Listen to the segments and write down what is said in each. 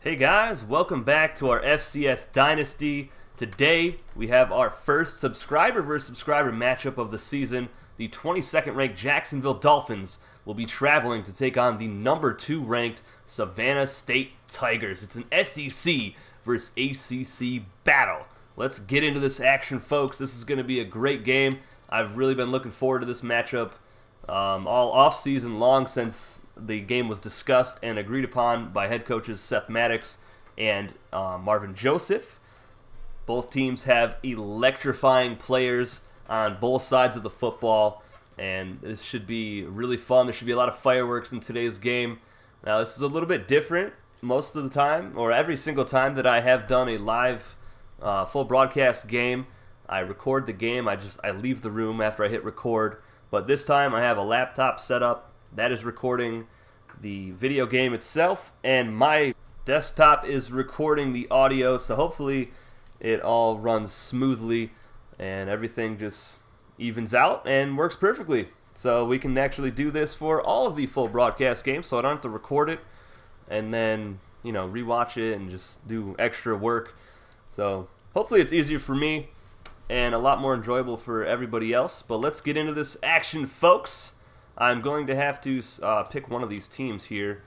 Hey guys, welcome back to our FCS Dynasty. Today we have our first subscriber versus subscriber matchup of the season. The 22nd ranked Jacksonville Dolphins will be traveling to take on the number 2 ranked Savannah State Tigers. It's an SEC versus ACC battle. Let's get into this action, folks. This is going to be a great game. I've really been looking forward to this matchup all off-season long since the game was discussed and agreed upon by head coaches Seth Maddox and Marvin Joseph. Both teams have electrifying players on both sides of the football, and this should be really fun. There should be a lot of fireworks in today's game. Now, this is a little bit different most of the time, or every single time that I have done a live full broadcast game. I record the game. I leave the room after I hit record. But this time I have a laptop set up that is recording the video game itself, and my desktop is recording the audio, so hopefully it all runs smoothly and everything just evens out and works perfectly. So we can actually do this for all of the full broadcast games, so I don't have to record it and then, rewatch it and just do extra work. So hopefully it's easier for me and a lot more enjoyable for everybody else. But let's get into this action, folks. I'm going to have to pick one of these teams here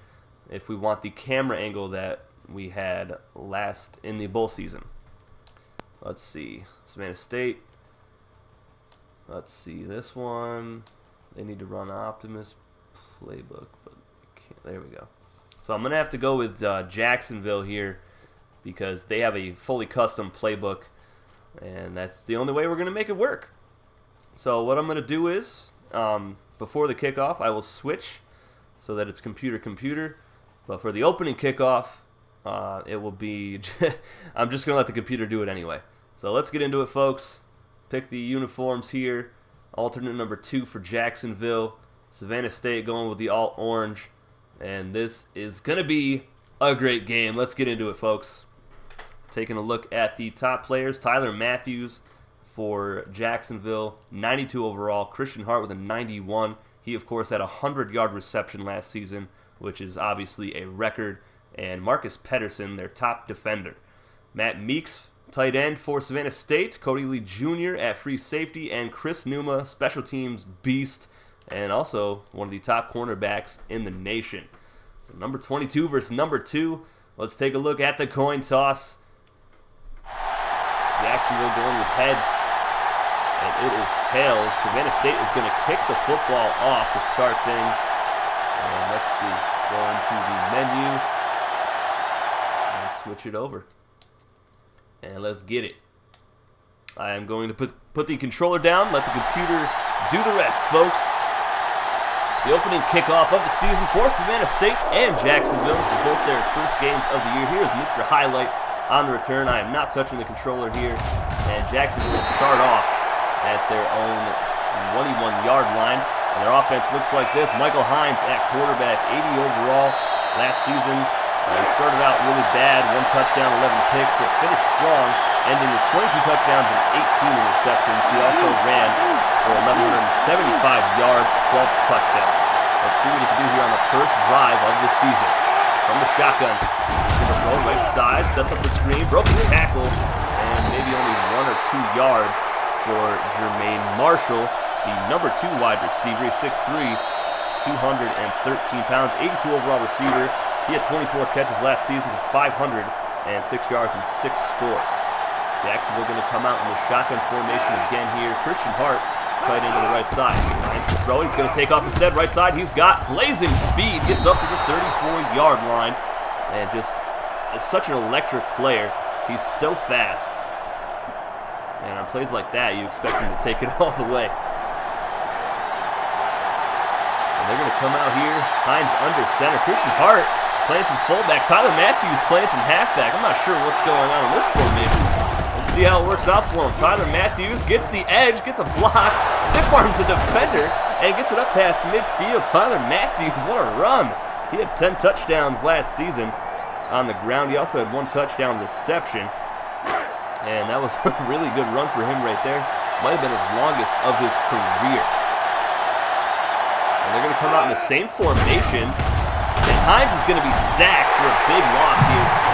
if we want the camera angle that we had last in the bowl season. Let's see. Savannah State. Let's see this one. They need to run Optimus playbook, but there we go. So I'm going to have to go with Jacksonville here because they have a fully custom playbook, and that's the only way we're going to make it work. So what I'm going to do is, before the kickoff, I will switch so that it's computer. But for the opening kickoff, it will be... I'm just going to let the computer do it anyway. So let's get into it, folks. Pick the uniforms here. Alternate number 2 for Jacksonville. Savannah State going with the alt-orange. And this is going to be a great game. Let's get into it, folks. Taking a look at the top players. Tyler Matthews for Jacksonville, 92 overall. Christian Hart with a 91. He, of course, had a 100-yard reception last season, which is obviously a record. And Marcus Pedersen, their top defender. Matt Meeks, tight end for Savannah State. Cody Lee Jr. at free safety. And Chris Numa, special teams beast. And also one of the top cornerbacks in the nation. So number 22 versus number 2. Let's take a look at the coin toss. Jacksonville going with heads. And it is tails. Savannah State is going to kick the football off to start things. And let's see. Go into the menu. And switch it over. And let's get it. I am going to put the controller down. Let the computer do the rest, folks. The opening kickoff of the season for Savannah State and Jacksonville. This is both their first games of the year. Here's Mr. Highlight on the return. I am not touching the controller here. And Jacksonville will start off at their own 21-yard line. And their offense looks like this. Michael Hines at quarterback, 80 overall last season. He started out really bad, 1 touchdown, 11 picks, but finished strong, ending with 22 touchdowns and 18 interceptions. He also ran for 1,175 yards, 12 touchdowns. Let's see what he can do here on the first drive of the season. From the shotgun, he's going to throw right side, sets up the screen, broken tackle, and maybe only 1 or 2 yards for Jermaine Marshall, the number 2 wide receiver. He's 6'3", 213 pounds, 82 overall receiver. He had 24 catches last season for 506 yards and 6 scores. Jacksonville going to come out in the shotgun formation again here. Christian Hart, tight end to the right side. Nice to throw. He's going to take off instead. Right side, he's got blazing speed. Gets up to the 34-yard line. And just is such an electric player. He's so fast. And on plays like that, you expect him to take it all the way. And they're going to come out here. Hines under center. Christian Hart playing some fullback. Tyler Matthews playing some halfback. I'm not sure what's going on in this formation. Let's see how it works out for him. Tyler Matthews gets the edge, gets a block, stiff arms a defender, and gets it up past midfield. Tyler Matthews, what a run. He had 10 touchdowns last season on the ground. He also had 1 touchdown reception. And that was a really good run for him right there. Might have been his longest of his career. And they're going to come out in the same formation. And Hines is going to be sacked for a big loss here.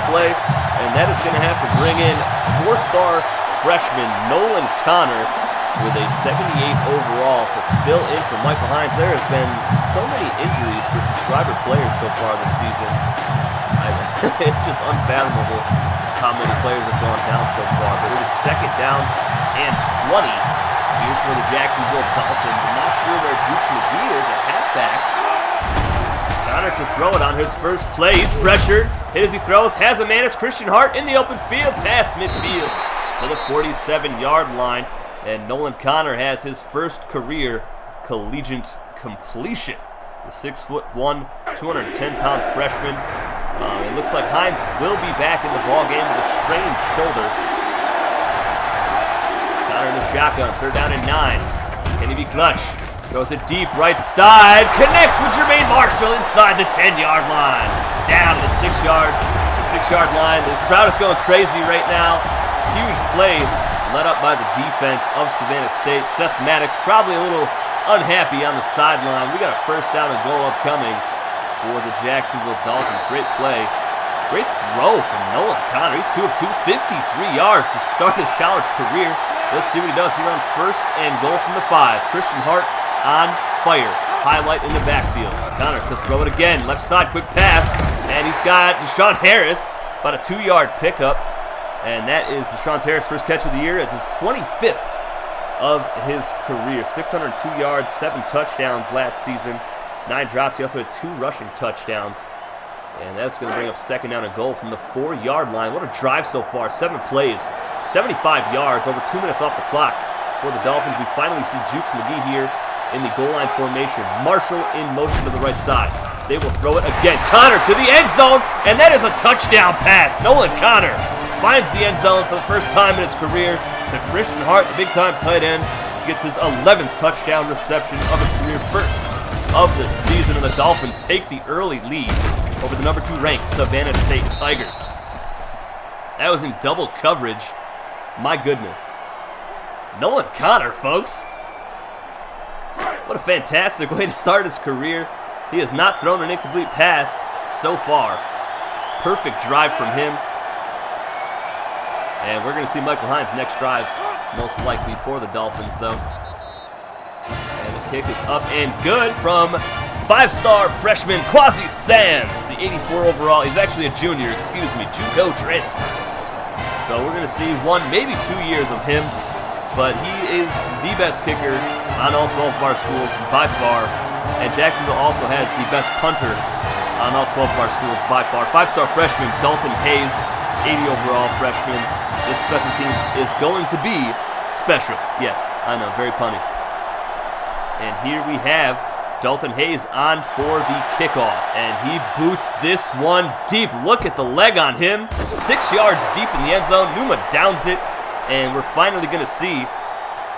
play, and that is going to have to bring in four-star freshman Nolan Connor with a 78 overall to fill in for Michael Hines. There has been so many injuries for subscriber players so far this season. It's just unfathomable how many players have gone down so far. But it is second down and 20 here for the Jacksonville Dolphins. I'm not sure where Jukes McGee is at halfback. Connor to throw it on his first play. He's pressured. Hit as he throws. Has a man. It's Christian Hart in the open field. Past midfield to the 47-yard line. And Nolan Connor has his first career collegiate completion. The 6'1", 210-pound freshman. It looks like Hines will be back in the ballgame with a strained shoulder. Connor in the shotgun, third down and 9. Can he be clutch? Throws it deep, right side. Connects with Jermaine Marshall inside the 10-yard line. Down to the 6-yard line. The crowd is going crazy right now. Huge play led up by the defense of Savannah State. Seth Maddox probably a little unhappy on the sideline. We got a first down and goal upcoming for the Jacksonville Dolphins. Great play. Great throw from Nolan Connor. He's 2 of 2, 53 yards to start his college career. Let's see what he does here on first and goal from the 5. Christian Hart on fire. Highlight in the backfield. Connor to throw it again. Left side, quick pass. And he's got Deshaun Harris. About a 2-yard pickup. And that is Deshaun Harris' first catch of the year. It's his 25th of his career. 602 yards, 7 touchdowns last season. 9 drops. He also had 2 rushing touchdowns. And that's going to bring up second down and goal from the 4-yard line. What a drive so far. 7 plays, 75 yards, over 2 minutes off the clock for the Dolphins. We finally see Jukes McGee here in the goal line formation. Marshall in motion to the right side. They will throw it again. Connor to the end zone, and that is a touchdown pass. Nolan Connor finds the end zone for the first time in his career. The Christian Hart, the big-time tight end, gets his 11th touchdown reception of his career, first of the season, and the Dolphins take the early lead over the number 2 ranked Savannah State Tigers. That was in double coverage. My goodness. Nolan Connor, folks. What a fantastic way to start his career. He has not thrown an incomplete pass so far. Perfect drive from him. And we're going to see Michael Hines next drive, most likely for the Dolphins, though. And the kick is up and good from 5-star freshman Quasi Sams, the 84 overall. He's actually a junior, JUCO transfer. So we're going to see 1, maybe 2 years of him. But he is the best kicker on all 12 of our schools by far. And Jacksonville also has the best punter on all 12 of our schools by far. 5-star freshman Dalton Hayes, 80 overall freshman. This special team is going to be special. Yes, I know, very punny. And here we have Dalton Hayes on for the kickoff. And he boots this one deep. Look at the leg on him. 6 yards deep in the end zone. Numa downs it. And we're finally going to see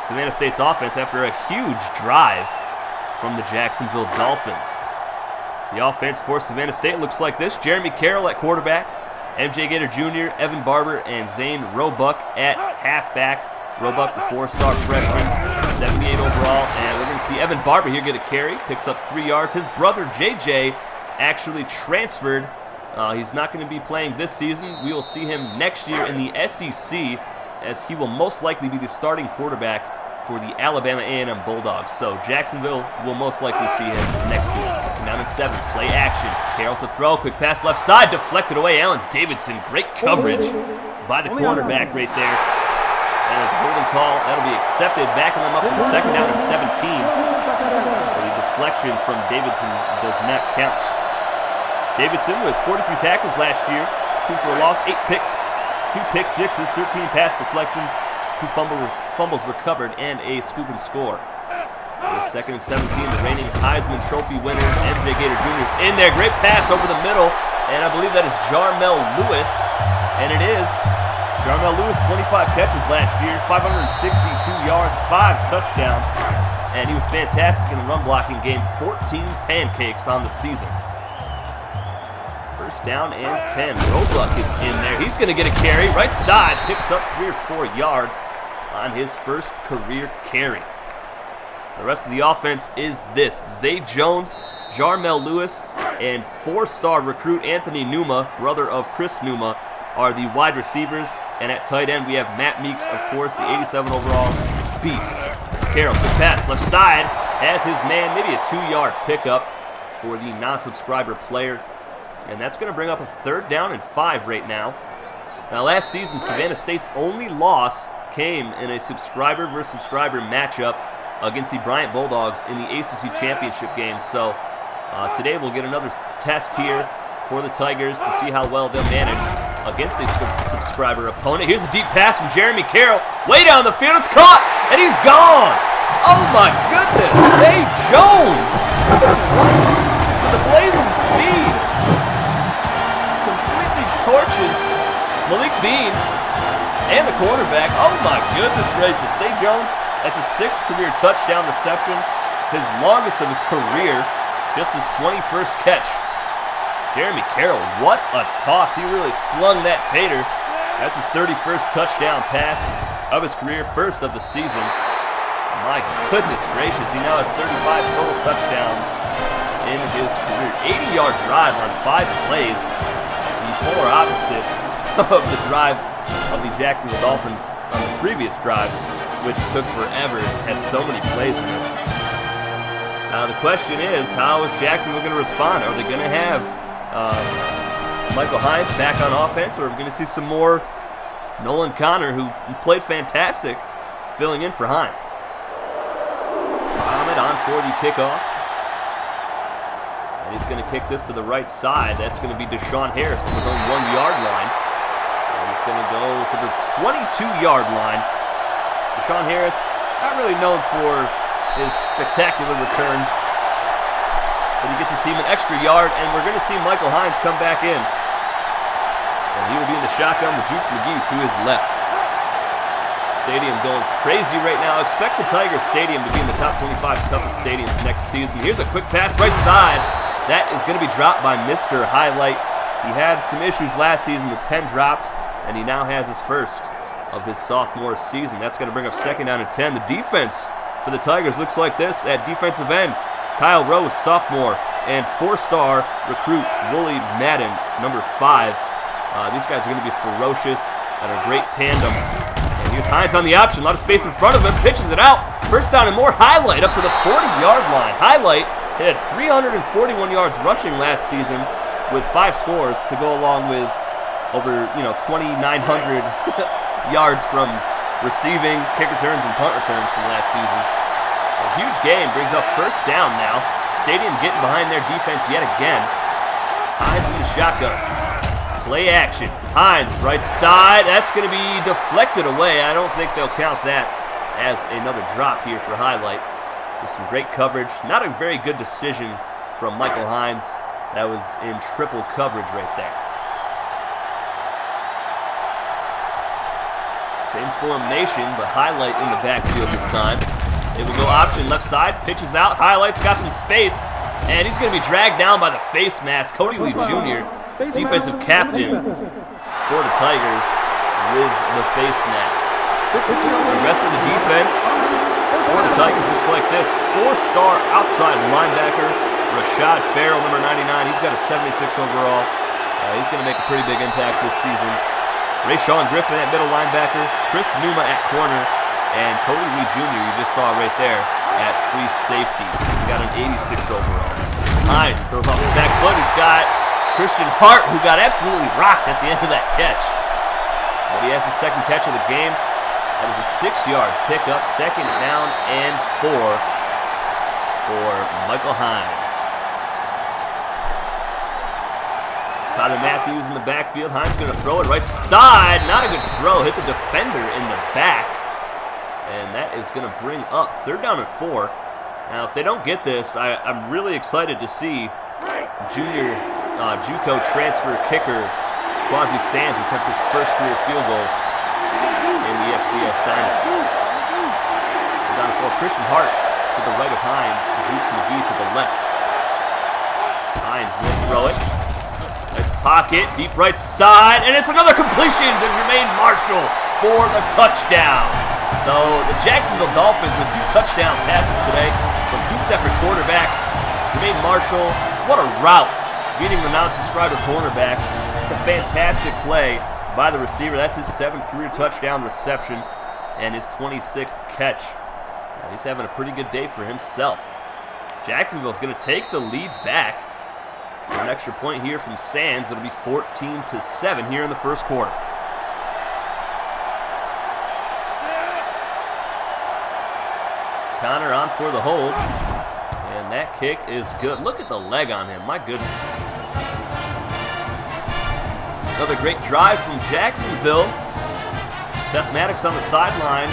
Savannah State's offense after a huge drive from the Jacksonville Dolphins. The offense for Savannah State looks like this. Jeremy Carroll at quarterback. MJ Gator Jr., Evan Barber, and Zane Roebuck at halfback. Roebuck, the 4-star freshman, 78 overall. And we're going to see Evan Barber here get a carry. Picks up 3 yards. His brother, JJ, actually transferred. He's not going to be playing this season. We will see him next year in the SEC, as he will most likely be the starting quarterback for the Alabama A&M Bulldogs. So Jacksonville will most likely see him next season. Second down and 7. Play action. Carroll to throw. Quick pass left side. Deflected away. Allen Davidson. Great coverage by the cornerback right there. And it's a holding call. That'll be accepted. Backing them up to second down and 17. So the deflection from Davidson does not count. Davidson with 43 tackles last year. 2 for a loss. 8 picks. 2 pick sixes, 13 pass deflections, 2 fumbles recovered, and a scoop and score. The second and 17, the reigning Heisman Trophy winner, MJ Gator Jr. is in there. Great pass over the middle, and I believe that is Jarmel Lewis, and it is. Jarmel Lewis, 25 catches last year, 562 yards, 5 touchdowns, and he was fantastic in the run blocking game, 14 pancakes on the season. First down and 10. Roebuck is in there. He's going to get a carry. Right side. Picks up 3 or 4 yards on his first career carry. The rest of the offense is this. Zay Jones Jarmel Lewis and 4-star recruit Anthony Numa, brother of Chris Numa, are the wide receivers. And at tight end, we have Matt Meeks, of course, the 87 overall beast. Carroll, good pass, left side, has his man, maybe a 2-yard pickup for the non-subscriber player. And that's going to bring up a 3rd down and 5 right now. Now, last season, Savannah State's only loss came in a subscriber versus subscriber matchup against the Bryant Bulldogs in the ACC championship game. So today we'll get another test here for the Tigers to see how well they'll manage against a subscriber opponent. Here's a deep pass from Jeremy Carroll. Way down the field, it's caught, and he's gone. Oh my goodness, Zay Jones. What? With the blazing speed. Completely torches Malik Bean and the quarterback. Oh my goodness gracious. Zay Jones, that's his 6th career touchdown reception, his longest of his career, just his 21st catch. Jeremy Carroll, what a toss. He really slung that tater. That's his 31st touchdown pass of his career, 1st of the season. My goodness gracious, he now has 35 total touchdowns in his career. 80-yard drive on 5 plays. The polar opposite of the drive of the Jacksonville Dolphins on the previous drive, which took forever, had so many plays in it. Now the question is, how is Jacksonville going to respond? Are they going to have Michael Hines back on offense, or are we going to see some more Nolan Connor, who played fantastic, filling in for Hines? Ahmed on for the kickoff. And he's going to kick this to the right side. That's going to be Deshaun Harris from his own 1-yard line. And he's going to go to the 22-yard line. Deshaun Harris, not really known for his spectacular returns, but he gets his team an extra yard, and we're going to see Michael Hines come back in. And he will be in the shotgun with Jukes McGee to his left. Stadium going crazy right now. Expect the Tigers Stadium to be in the top 25 toughest stadiums next season. Here's a quick pass right side. That is going to be dropped by Mr. Highlight. He had some issues last season with 10 drops, and he now has his first of his sophomore season. That's going to bring up 2nd down and 10. The defense for the Tigers looks like this at defensive end. Kyle Rose, sophomore, and 4-star recruit Wooly Madden, number 5. These guys are going to be ferocious and a great tandem. And here's Hines on the option. A lot of space in front of him. Pitches it out. 1st down and more. Highlight up to the 40-yard line. Highlight had 341 yards rushing last season with 5 scores to go along with over 2,900 yards from receiving, kick returns, and punt returns from last season. A huge game brings up 1st down now. Stadium getting behind their defense yet again. Hines in the shotgun. Play action. Hines, right side. That's going to be deflected away. I don't think they'll count that as another drop here for Highlight. Just some great coverage. Not a very good decision from Michael Hines. That was in triple coverage right there. Same formation, but Highlight in the backfield this time. It will go option left side, pitches out. Highlight's got some space, and he's going to be dragged down by the face mask. Cody Lee Jr., defensive captain for the Tigers, with the face mask. The rest of the defense for the Tigers looks like this. 4-star outside linebacker, Rashad Farrell, number 99. He's got a 76 overall. He's going to make a pretty big impact this season. Rayshawn Griffin at middle linebacker, Chris Numa at corner, and Cody Lee Jr., you just saw right there, at free safety. He's got an 86 overall. Hines throws off the back foot. He's got Christian Hart, who got absolutely rocked at the end of that catch. But he has the 2nd catch of the game. That is a 6-yard pickup, 2nd down and 4 for Michael Hines. Tyler Matthews in the backfield. Hines going to throw it right side. Not a good throw. Hit the defender in the back. And that is going to bring up 3rd down and 4. Now, if they don't get this, I'm really excited to see junior JUCO transfer kicker Quasi Sands attempt his first career field goal in the FCS Dynasty. They're down to 4. Christian Hart to the right of Hines. Jukes McGee to the left. Hines will throw it. Nice pocket, deep right side, and it's another completion to Jermaine Marshall for the touchdown. So the Jacksonville Dolphins with 2 touchdown passes today from 2 separate quarterbacks. Jermaine Marshall, what a route. Beating the non-subscriber cornerback. It's a fantastic play by the receiver. That's his 7th career touchdown reception and his 26th catch. He's having a pretty good day for himself. Jacksonville's going to take the lead back. An extra point here from Sands. It'll be 14-7 here in the first quarter. Connor on for the hold. And that kick is good. Look at the leg on him. My goodness. Another great drive from Jacksonville. Seth Maddox on the sideline,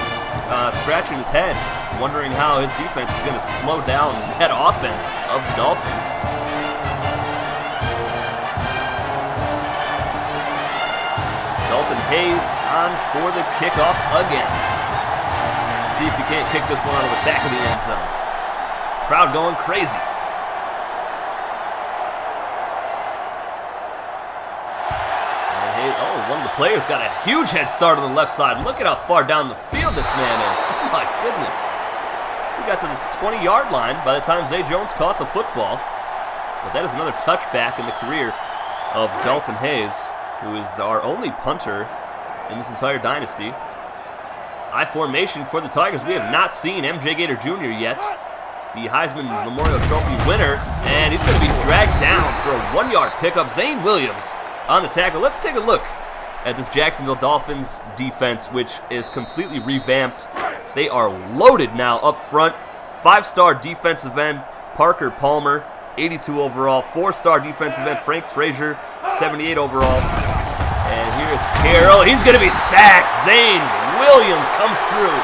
scratching his head, wondering how his defense is going to slow down that offense of the Dolphins. Dalton Hayes on for the kickoff again. See if he can't kick this one out of the back of the end zone. Crowd going crazy. One of the players got a huge head start on the left side. Look at how far down the field this man is. Oh my goodness. We got to the 20-yard line by the time Zay Jones caught the football. But that is another touchback in the career of Dalton Hayes, who is our only punter in this entire dynasty. I formation for the Tigers. We have not seen MJ Gator Jr. yet, the Heisman Memorial Trophy winner, and he's going to be dragged down for a 1-yard pickup. Zane Williams on the tackle. Let's take a look at this Jacksonville Dolphins defense, which is completely revamped. They are loaded now up front. 5-star defensive end Parker Palmer, 82 overall. 4-star defensive end Frank Frazier, 78 overall. And here's Carroll. He's going to be sacked. Zane Williams comes through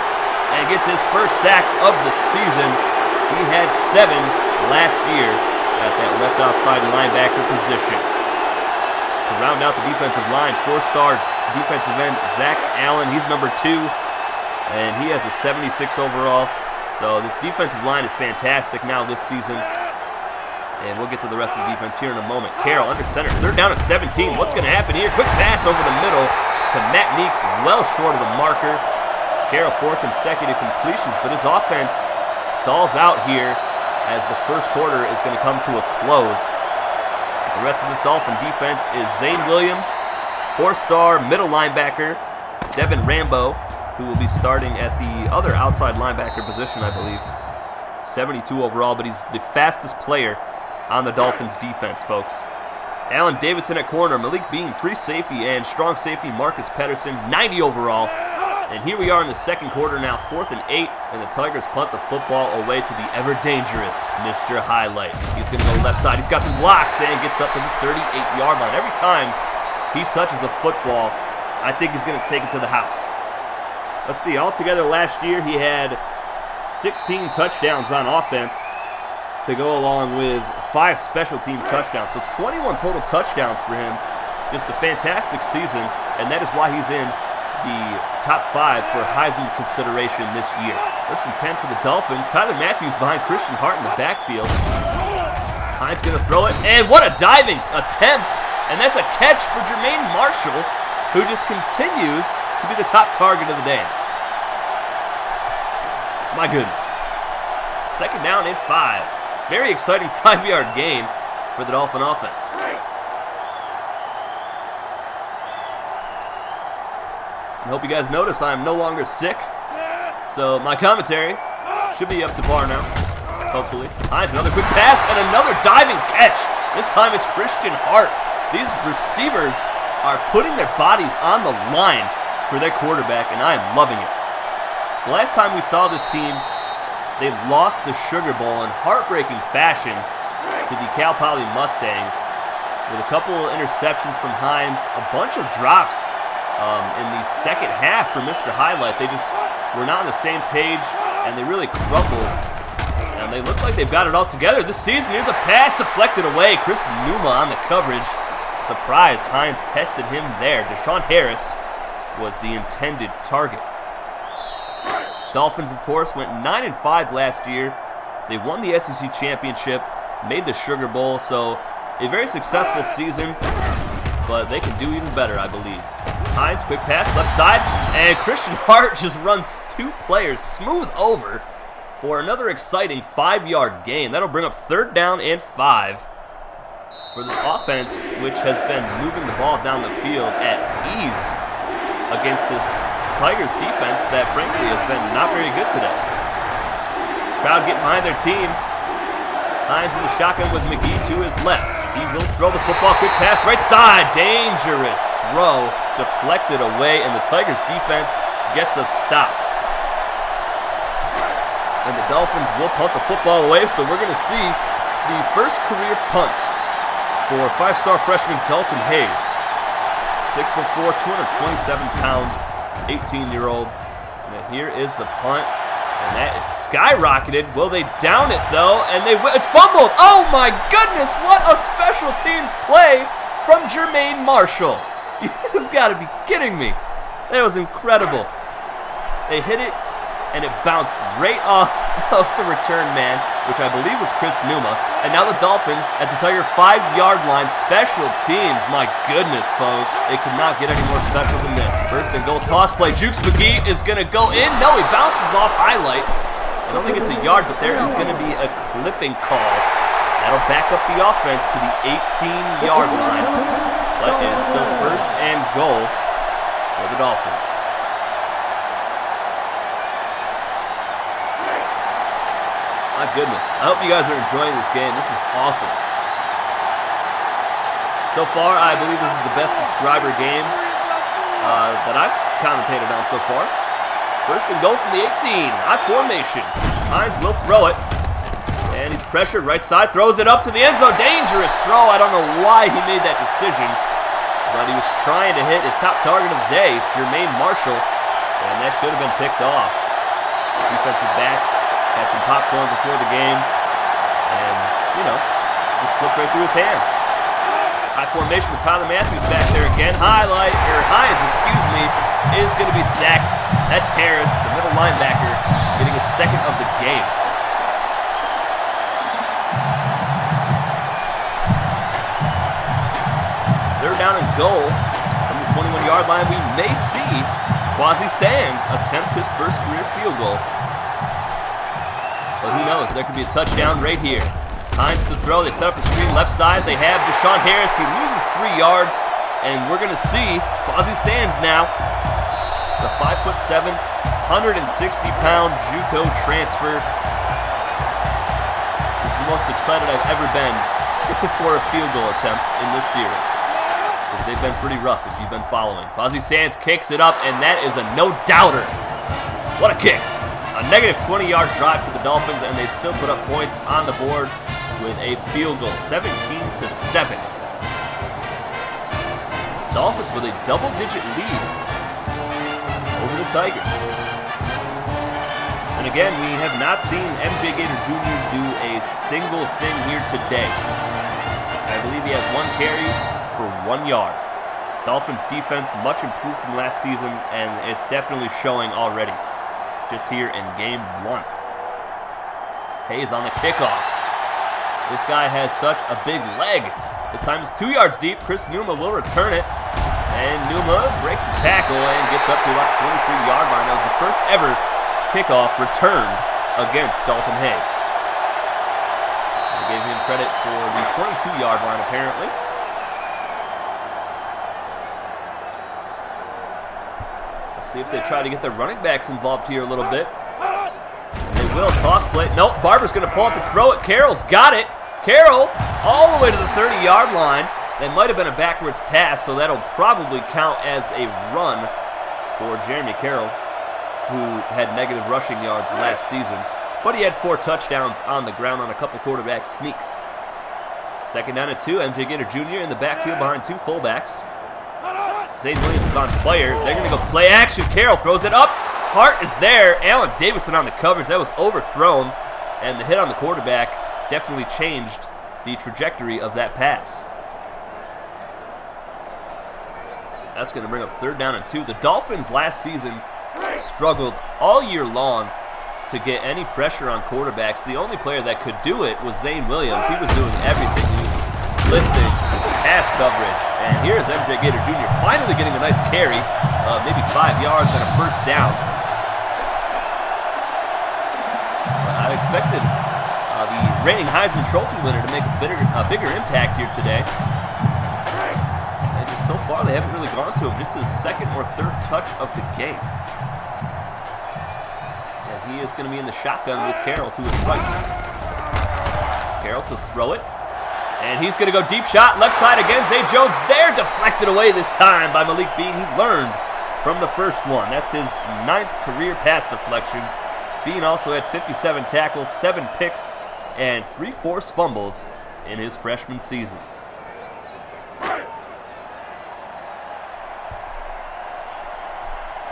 and gets his first sack of the season. He had 7 last year at that left outside linebacker position. To round out the defensive line, 4-star defensive end Zach Allen. He's number 2, and he has a 76 overall. So this defensive line is fantastic now this season. And we'll get to the rest of the defense here in a moment. Carroll under center, 3rd down at 17. What's going to happen here? Quick pass over the middle to Matt Meeks, well short of the marker. Carroll 4 consecutive completions, but his offense stalls out here as the first quarter is going to come to a close. The rest of this Dolphin defense is Zane Williams, 4-star middle linebacker Devin Rambo, who will be starting at the other outside linebacker position, I believe. 72 overall, but he's the fastest player on the Dolphins defense, folks. Allen Davidson at corner, Malik Bean, free safety, and strong safety Marcus Pedersen, 90 overall. And here we are in the second quarter now, 4th and 8, and the Tigers punt the football away to the ever-dangerous Mr. Highlight. He's going to go left side. He's got some blocks and gets up to the 38-yard line. Every time he touches a football, I think he's going to take it to the house. Let's see, altogether last year he had 16 touchdowns on offense to go along with 5 special team touchdowns. So 21 total touchdowns for him. Just a fantastic season, and that is why he's in the top 5 for Heisman consideration this year. Listen, 10 for the Dolphins. Tyler Matthews behind Christian Hart in the backfield. Hines going to throw it, and what a diving attempt! And that's a catch for Jermaine Marshall, who just continues to be the top target of the day. My goodness. 2nd down and 5. Very exciting 5-yard gain for the Dolphin offense. I hope you guys notice I'm no longer sick, so my commentary should be up to par now, hopefully. Hines, another quick pass, and another diving catch. This time it's Christian Hart. These receivers are putting their bodies on the line for their quarterback, and I am loving it. The last time we saw this team, they lost the Sugar Bowl in heartbreaking fashion to the Cal Poly Mustangs with a couple of interceptions from Hines, a bunch of drops in the second half for Mr. Highlight. They just were not on the same page, and they really crumbled. And they look like they've got it all together this season. Here's a pass deflected away. Chris Numa on the coverage. Surprise, Hines tested him there. Deshaun Harris was the intended target. Dolphins, of course, went 9-5 last year. They won the SEC championship, made the Sugar Bowl, so a very successful season, but they can do even better, I believe. Hines, quick pass, left side, and Christian Hart just runs 2 players smooth over for another exciting 5-yard gain. That'll bring up 3rd down and 5 for this offense, which has been moving the ball down the field at ease against this Tigers defense that frankly has been not very good today. Crowd getting behind their team. Hines in the shotgun with McGee to his left. He will throw the football, quick pass, right side, dangerous throw, deflected away, and the Tigers defense gets a stop. And the Dolphins will punt the football away, so we're going to see the first career punt for 5-star freshman Dalton Hayes. 6'4", 227-pound, 18-year-old. And here is the punt. And that is skyrocketed. Will they down it, though? And it's fumbled. Oh, my goodness. What a special teams play from Jermaine Marshall. You've got to be kidding me. That was incredible. They hit it, and it bounced right off of the return man, which I believe was Chris Numa. And now the Dolphins at the Tiger 5-yard line. Special teams. My goodness, folks. It could not get any more special than this. First and goal toss play. Jukes McGee is going to go in. No, he bounces off highlight. I don't think it's a yard, but there is going to be a clipping call. That'll back up the offense to the 18-yard line. But it is still first and goal for the Dolphins. My goodness. I hope you guys are enjoying this game. This is awesome. So far, I believe this is the best subscriber game that I've commentated on so far. First and goal from the 18. I formation. Hines will throw it. And he's pressured right side. Throws it up to the end zone. Dangerous throw. I don't know why he made that decision. But he was trying to hit his top target of the day, Jermaine Marshall. And that should have been picked off. Defensive back had some popcorn before the game. And, just slipped right through his hands. High formation with Tyler Matthews back there again. Hines, is going to be sacked. That's Harris, the middle linebacker, getting his 2nd of the game. Third down and goal from the 21-yard line. We may see Quasi Sands attempt his first career field goal. But who knows? There could be a touchdown right here. Hines to throw. They set up the screen left side. They have Deshaun Harris. He loses 3 yards. And we're going to see Quasi Sands now. The 5'7", 160-pound JUCO transfer. This is the most excited I've ever been for a field goal attempt in this series. Because they've been pretty rough if you've been following. Quasi Sands kicks it up, and that is a no-doubter. What a kick. A negative 20-yard drive for the Dolphins, and they still put up points on the board with a field goal, 17-7. Dolphins with a double-digit lead over the Tigers. And again, we have not seen MJ Gator Jr. do a single thing here today. I believe he has 1 carry for 1 yard. Dolphins defense much improved from last season, and it's definitely showing already. Just here in game 1. Hayes on the kickoff. This guy has such a big leg. This time it's 2 yards deep. Chris Numa will return it. And Numa breaks the tackle and gets up to about the 23-yard line. That was the first ever kickoff returned against Dalton Hayes. They gave him credit for the 22-yard line, apparently. Let's see if they try to get their running backs involved here a little bit. They will. Toss play. Nope, Barber's going to pull up and throw it. Carroll's got it. Carroll all the way to the 30-yard line. That might have been a backwards pass, so that'll probably count as a run for Jeremy Carroll, who had negative rushing yards last season. But he had 4 touchdowns on the ground on a couple quarterback sneaks. 2nd down and 2. MJ Gator Jr. in the backfield behind 2 fullbacks. Zane Williams is on fire. They're going to go play action. Carroll throws it up. Hart is there. Allen Davidson on the coverage. That was overthrown. And the hit on the quarterback definitely changed the trajectory of that pass. That's going to bring up 3rd down and 2. The Dolphins last season struggled all year long to get any pressure on quarterbacks. The only player that could do it was Zane Williams. He was doing everything. He was blitzing, pass coverage. And here's MJ Gator Jr. finally getting a nice carry, maybe 5 yards and a first down. But expected the reigning Heisman Trophy winner to make a bigger impact here today. And just so far, they haven't really gone to him. This is his second or third touch of the game. And he is going to be in the shotgun with Carroll to his right. Carroll to throw it. And he's going to go deep shot, left side again. Zay Jones there, deflected away this time by Malik Bean. He learned from the first one. That's his 9th career pass deflection. Bean also had 57 tackles, 7 picks, and 3 forced fumbles in his freshman season.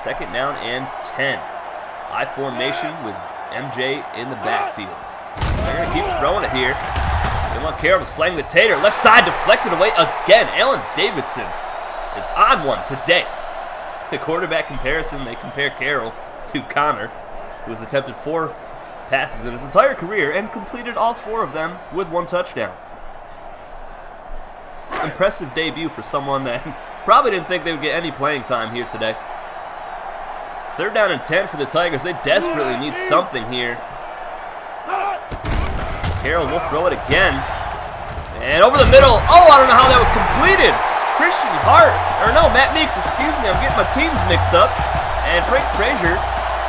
Second down and 10. I formation with MJ in the backfield. They're going to keep throwing it here. They want Carroll to slang the tater. Left side deflected away again. Allen Davidson is on one today. The quarterback comparison, they compare Carroll to Connor, who has attempted 4 passes in his entire career and completed all 4 of them with 1 touchdown. Impressive debut for someone that probably didn't think they would get any playing time here today. Third down and 10 for the Tigers. They desperately need something here. Carroll will throw it again. And over the middle. Oh, I don't know how that was completed. Christian Hart. Or no, Matt Meeks, excuse me. I'm getting my teams mixed up. And Frank Frazier,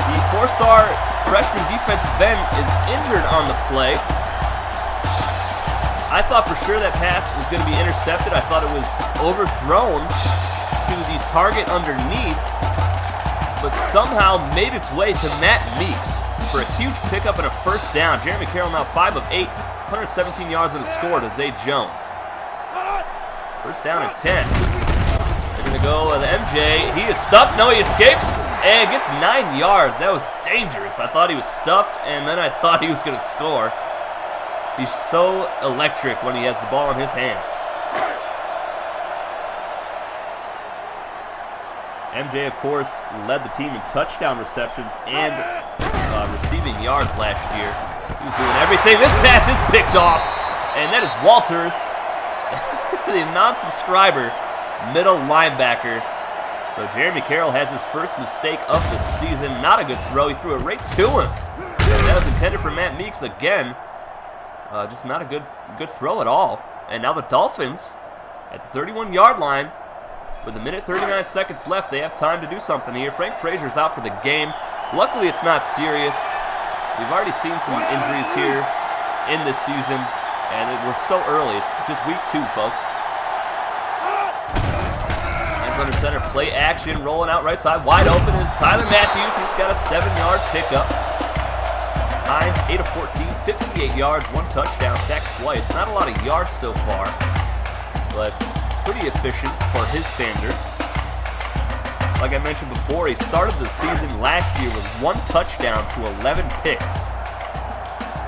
the 4-star freshman defensive end, is injured on the play. I thought for sure that pass was going to be intercepted. I thought it was overthrown to the target underneath, but somehow made its way to Matt Meeks for a huge pickup and a first down. Jeremy Carroll now 5 of 8, 117 yards and a score to Zay Jones. First down and 10. They're going to go to MJ. He is stuffed. No, he escapes and gets 9 yards. That was dangerous. I thought he was stuffed, and then I thought he was going to score. He's so electric when he has the ball in his hands. MJ, of course, led the team in touchdown receptions and receiving yards last year. He was doing everything. This pass is picked off, and that is Walters, the non-subscriber middle linebacker. So Jeremy Carroll has his first mistake of the season. Not a good throw. He threw it right to him. That was intended for Matt Meeks again. Just not a good throw at all. And now the Dolphins at the 31-yard line. With 1:39 left, they have time to do something here. Frank Frazier's out for the game. Luckily, it's not serious. We've already seen some injuries here in this season, and we're so early. It's just week 2, folks. Hands under center, play action, rolling out right side. Wide open is Tyler Matthews. He's got a 7-yard pickup. Hines, 8 of 14, 58 yards, 1 touchdown, sacked twice. Not a lot of yards so far, but pretty efficient for his standards. Like I mentioned before, he started the season last year with 1 touchdown to 11 picks.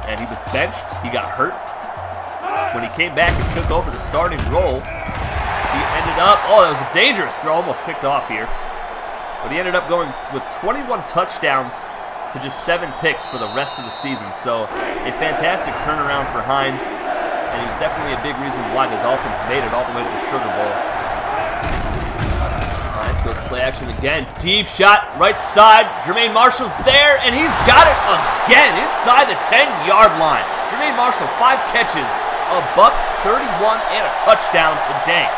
And he was benched. He got hurt. When he came back and took over the starting role, he ended up, that was a dangerous throw, almost picked off here. But he ended up going with 21 touchdowns to just 7 picks for the rest of the season. So a fantastic turnaround for Hines. And he was definitely a big reason why the Dolphins made it all the way to the Sugar Bowl. Hines goes play action again. Deep shot, right side. Jermaine Marshall's there, and he's got it again inside the 10-yard line. Jermaine Marshall, 5 catches, a buck 31, and a touchdown today.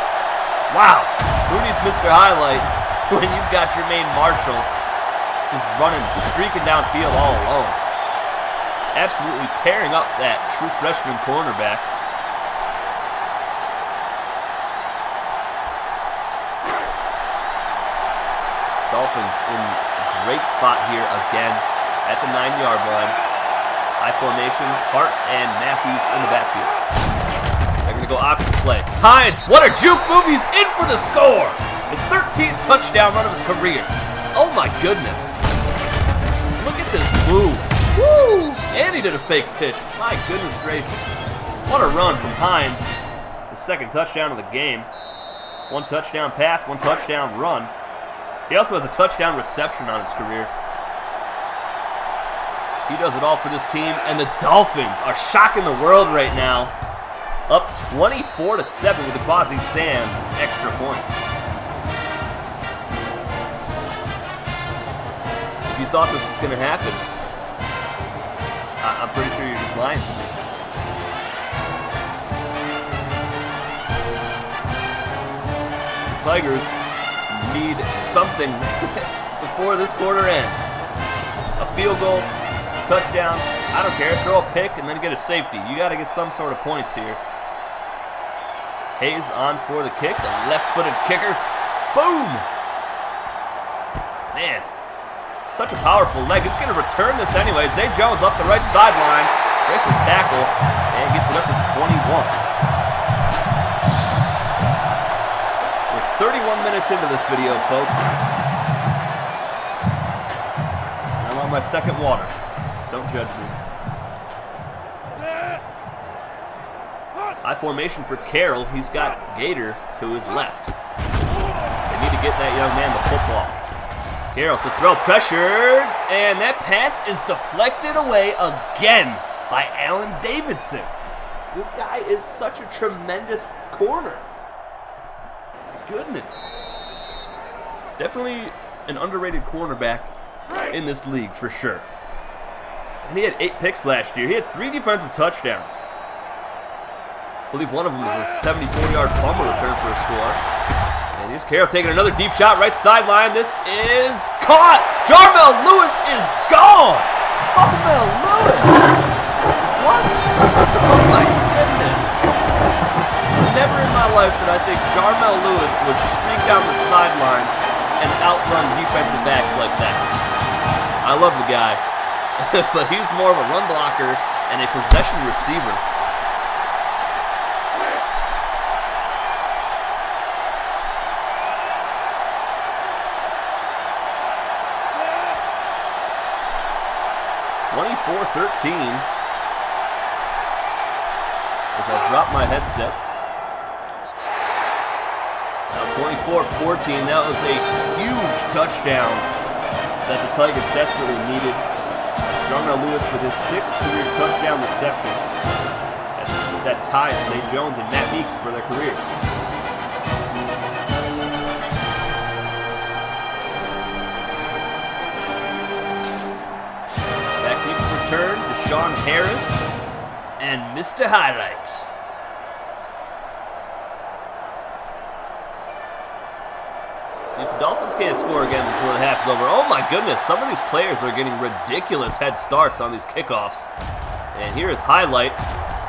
Wow. Who needs Mr. Highlight when you've got Jermaine Marshall just running, streaking downfield all alone? Absolutely tearing up that true freshman cornerback. Dolphins in great spot here again at the 9-yard line. I formation, Hart and Matthews in the backfield. They're going to go option play. Hines, what a juke move. He's in for the score. His 13th touchdown run of his career. Oh my goodness. Look at this move. Woo! And he did a fake pitch. My goodness gracious. What a run from Hines. The 2nd touchdown of the game. 1 touchdown pass, 1 touchdown run. He also has a touchdown reception on his career. He does it all for this team, and the Dolphins are shocking the world right now. Up 24-7 with the Quasi Sands extra point. If you thought this was going to happen, I'm pretty sure you're just lying to me. The Tigers need something before this quarter ends. A field goal, touchdown, I don't care. Throw a pick and then get a safety. You got to get some sort of points here. Hayes on for the kick, the left-footed kicker. Boom! Man, such a powerful leg. It's going to return this anyway. Zay Jones up the right sideline, breaks a tackle, and gets it up to 21. We're 31 minutes into this video, folks. I'm on my second water. Don't judge me. High formation for Carroll. He's got Gator to his left. They need to get that young man the football. Carroll to throw, pressured, and that pass is deflected away again by Allen Davidson. This guy is such a tremendous corner. Goodness. Definitely an underrated cornerback in this league for sure. And he had 8 picks last year. He had 3 defensive touchdowns. I believe one of them was a 74-yard fumble return for a score. And here's Carroll taking another deep shot, right sideline. This is caught. Jarmel Lewis is gone. Jarmel Lewis. What? Oh my goodness. Never in my life did I think Jarmel Lewis would streak down the sideline and outrun defensive backs like that. I love the guy, but he's more of a run blocker and a possession receiver. (24-13) as I drop my headset. Now 24-14, that was a huge touchdown that the Tigers desperately needed. Jarmel Lewis with his 6th career touchdown reception. That ties Zay Jones and Matt Meeks for their careers. Return to Sean Harris and Mr. Highlight. See if the Dolphins can't score again before the half is over. Oh my goodness, some of these players are getting ridiculous head starts on these kickoffs. And here is Highlight,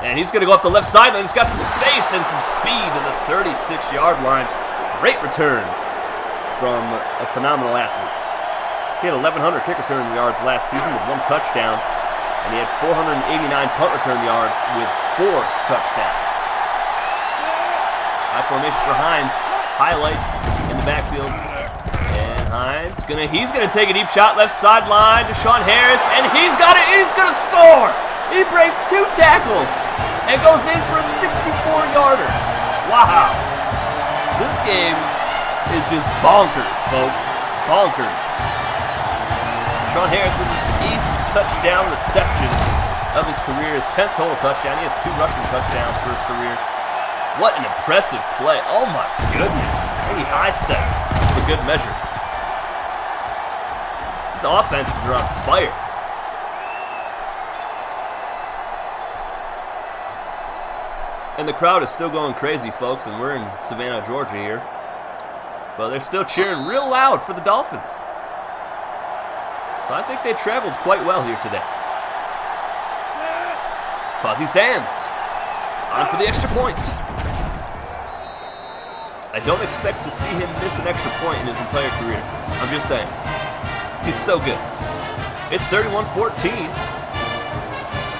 and he's going to go up the left sideline. He's got some space and some speed to the 36-yard line. Great return from a phenomenal athlete. He had 1,100 kick return yards last season with 1 touchdown. And he had 489 punt return yards with 4 touchdowns. High formation for Hines. Highlight in the backfield. And Hines, he's gonna take a deep shot left sideline to Sean Harris, and he's got it, he's gonna score! He breaks 2 tackles and goes in for a 64-yarder. Wow. This game is just bonkers, folks. Bonkers. Sean Harris with his 8th touchdown reception of his career, his 10th total touchdown. He has 2 rushing touchdowns for his career. What an impressive play. Oh my goodness. Any high steps for good measure. These offenses are on fire. And the crowd is still going crazy, folks, and we're in Savannah, Georgia here. But they're still cheering real loud for the Dolphins. So I think they traveled quite well here today. Fozzie Sands on for the extra point. I don't expect to see him miss an extra point in his entire career. I'm just saying. He's so good. It's 31-14.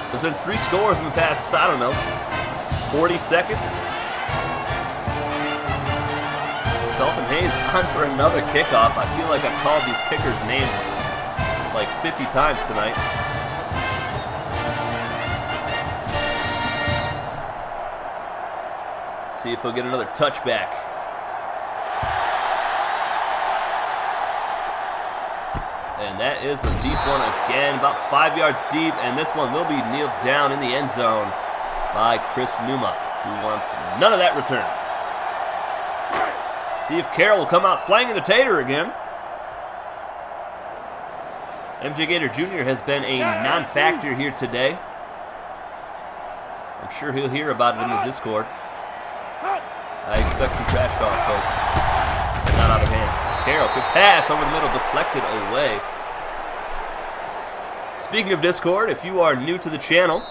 There's been 3 scores in the past, I don't know, 40 seconds. Dalton Hayes on for another kickoff. I feel like I've called these kickers' names like 50 times tonight. See if he'll get another touchback. And that is a deep one again, about 5 yards deep, and this one will be kneeled down in the end zone by Chris Numa, who wants none of that return. See if Carroll will come out slanging the tater again. MJ Gator Jr. has been a non-factor here today. I'm sure he'll hear about it in the Discord. I expect some trash talk, folks. Not out of hand. Carroll, good pass over the middle, deflected away. Speaking of Discord, if you are new to the channel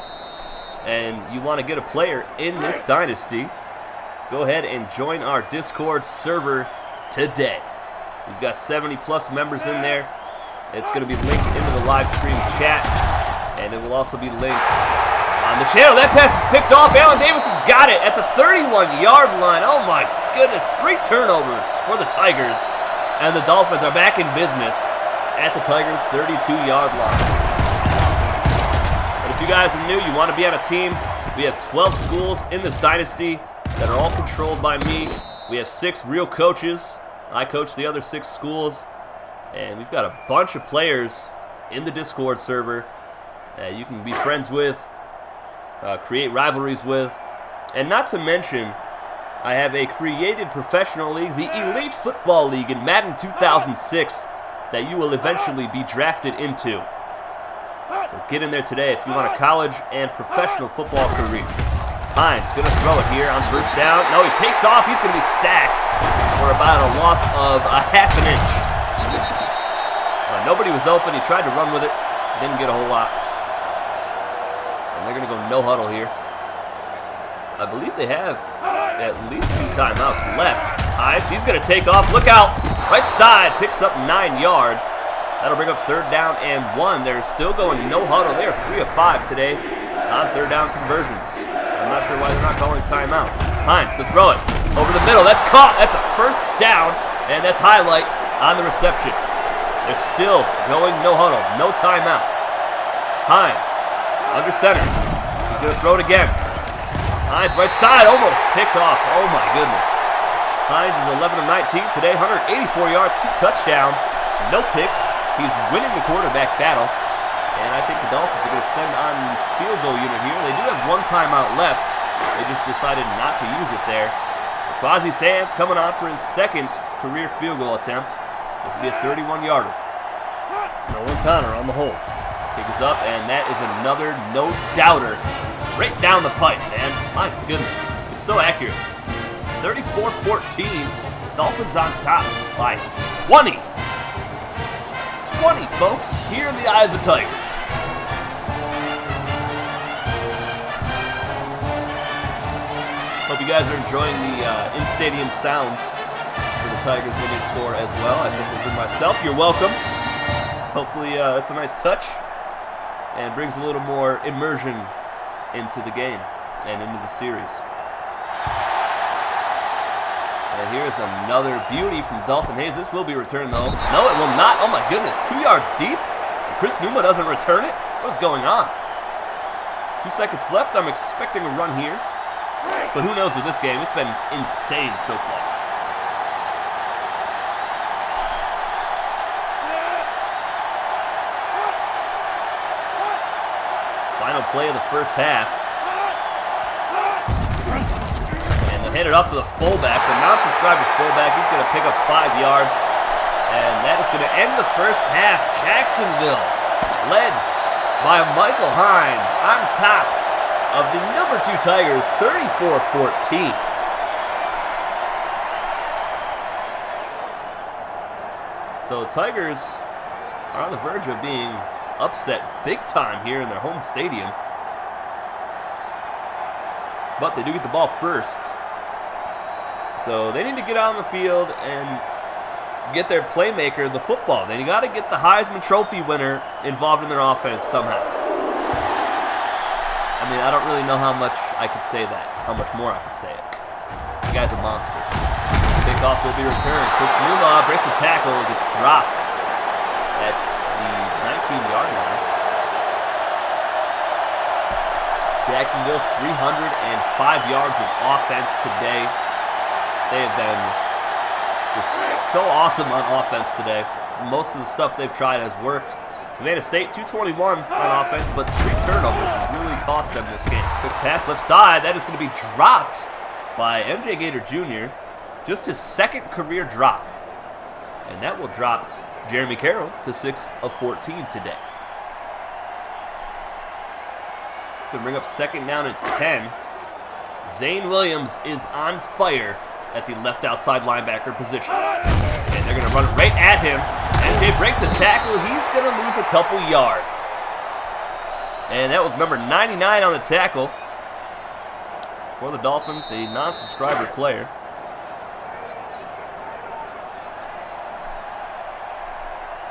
and you want to get a player in this dynasty, go ahead and join our Discord server today. We've got 70 plus members in there. It's going to be linked into the live stream chat, and it will also be linked on the channel. That pass is picked off. Allen Davidson's got it at the 31-yard line. Oh my goodness, 3 turnovers for the Tigers, and the Dolphins are back in business at the Tiger 32-yard line. But if you guys are new, you want to be on a team, we have 12 schools in this dynasty that are all controlled by me. We have 6 real coaches. I coach the other 6 schools. And we've got a bunch of players in the Discord server that you can be friends with, create rivalries with. And not to mention, I have a created professional league, the Elite Football League in Madden 2006, that you will eventually be drafted into. So get in there today if you want a college and professional football career. Hines going to throw it here on first down. No, he takes off. He's going to be sacked for about a loss of a half an inch. Nobody was open. He tried to run with it. Didn't get a whole lot. And they're going to go no huddle here. I believe they have at least 2 timeouts left. Hines, he's going to take off. Look out. Right side. Picks up 9 yards. That'll bring up 3rd down and 1. They're still going no huddle. They are 3 of 5 today on 3rd down conversions. I'm not sure why they're not calling timeouts. Hines to throw it. Over the middle. That's caught. That's a 1st down. And that's highlight on the reception. They're still going no huddle, no timeouts. Hines, under center. He's going to throw it again. Hines, right side, almost picked off. Oh my goodness. Hines is 11 of 19 today, 184 yards, 2 touchdowns, no picks. He's winning the quarterback battle. And I think the Dolphins are going to send on the field goal unit here. They do have 1 timeout left. They just decided not to use it there. Quasi Sands coming on for his 2nd career field goal attempt. This will be a 31-yarder. Nolan Connor on the hold. Kick is up, and that is another no-doubter right down the pipe, man. My goodness. It's so accurate. 34-14. Dolphins on top by 20. 20, folks, here in the eye of the Tiger. Hope you guys are enjoying the in-stadium sounds for the Tigers when they score as well. I think for myself, you're welcome. Hopefully that's a nice touch and brings a little more immersion into the game and into the series. And here's another beauty from Dalton Hayes. This will be returned though. No, it will not. Oh my goodness, 2 yards deep. Chris Numa doesn't return it. What's going on? 2 seconds left. I'm expecting a run here. But who knows with this game? It's been insane so far. Final play of the first half. And they hand it off to the fullback, the non-subscriber fullback. He's going to pick up 5 yards. And that is going to end the first half. Jacksonville, led by Michael Hines, on top of the number 2 Tigers, 34-14. So the Tigers are on the verge of being upset big time here in their home stadium. But they do get the ball first. So they need to get out on the field and get their playmaker the football. They got to get the Heisman Trophy winner involved in their offense somehow. I mean, I don't really know how much I could say that, how much more I could say it. You guys are monsters. Kickoff will be returned. Chris Numa breaks a tackle, gets dropped at the 19-yard line. Jacksonville, 305 yards of offense today. They have been just so awesome on offense today. Most of the stuff they've tried has worked. Savannah State, 221 on offense, but 3 turnovers has really cost them this game. Quick pass left side. That is going to be dropped by MJ Gator Jr. Just his 2nd career drop. And that will drop Jeremy Carroll to 6 of 14 today. It's going to bring up second down and 10. Zane Williams is on fire at the left outside linebacker position. And they're going to run it right at him. And he breaks a tackle. He's going to lose a couple yards. And that was number 99 on the tackle for the Dolphins, a non-subscriber player.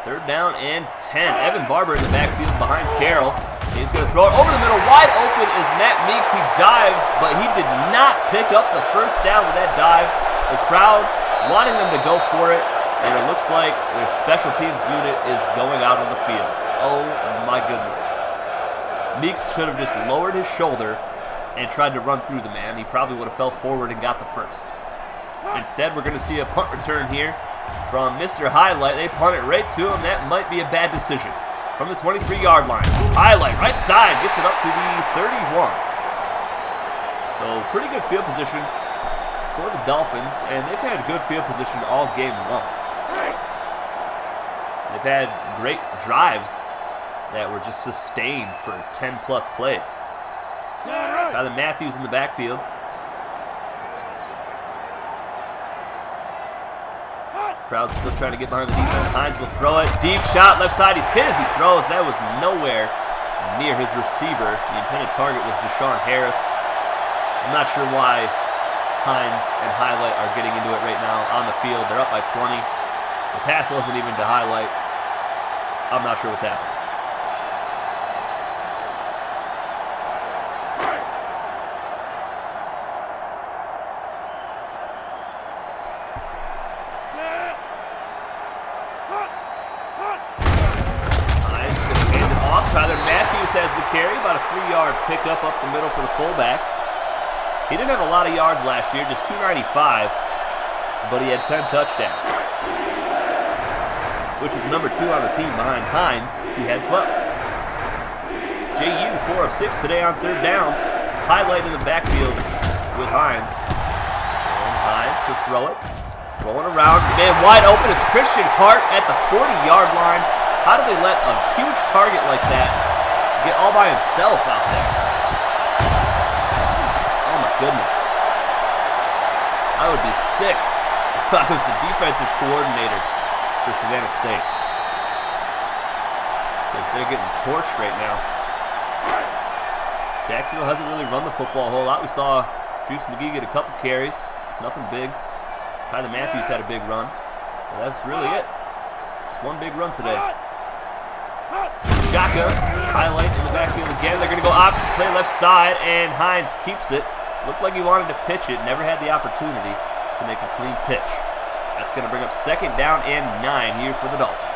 Third down and 10. Evan Barber in the backfield behind Carroll. He's going to throw it over the middle. Wide open is Matt Meeks. He dives, but he did not pick up the first down with that dive. The crowd wanting them to go for it, and it looks like their special teams unit is going out on the field. Oh my goodness. Meeks should have just lowered his shoulder and tried to run through the man. He probably would have fell forward and got the first. Instead, we're going to see a punt return here from Mr. Highlight. They punt it right to him. That might be a bad decision. From the 23-yard line. Highlight, right side, gets it up to the 31. So pretty good field position for the Dolphins, and they've had good field position all game long. They've had great drives that were just sustained for 10-plus plays. Tyler Matthews in the backfield. Crowd's still trying to get behind the defense. Hines will throw it. Deep shot, left side. He's hit as he throws. That was nowhere near his receiver. The intended target was Deshaun Harris. I'm not sure why Hines and Highlight are getting into it right now on the field. They're up by 20. The pass wasn't even to Highlight. I'm not sure what's happening. Tyler Matthews has the carry, about a 3-yard pickup up the middle for the fullback. He didn't have a lot of yards last year, just 295, but he had 10 touchdowns, which is number 2 on the team behind Hines. He had 12. JU 4 of 6 today on third downs. Highlight in the backfield with Hines. And Hines to throw it. Rolling around, man wide open. It's Christian Hart at the 40-yard line. How do they let a huge target like that get all by himself out there? Oh my goodness. I would be sick if I was the defensive coordinator for Savannah State. Because they're getting torched right now. Jacksonville hasn't really run the football a whole lot. We saw Juice McGee get a couple carries. Nothing big. Tyler Matthews had a big run. But that's really it. Just one big run today. Shaka, Highlight in the backfield again. They're going to go option play left side, and Hines keeps it. Looked like he wanted to pitch it, never had the opportunity to make a clean pitch. That's going to bring up second down and 9 here for the Dolphins.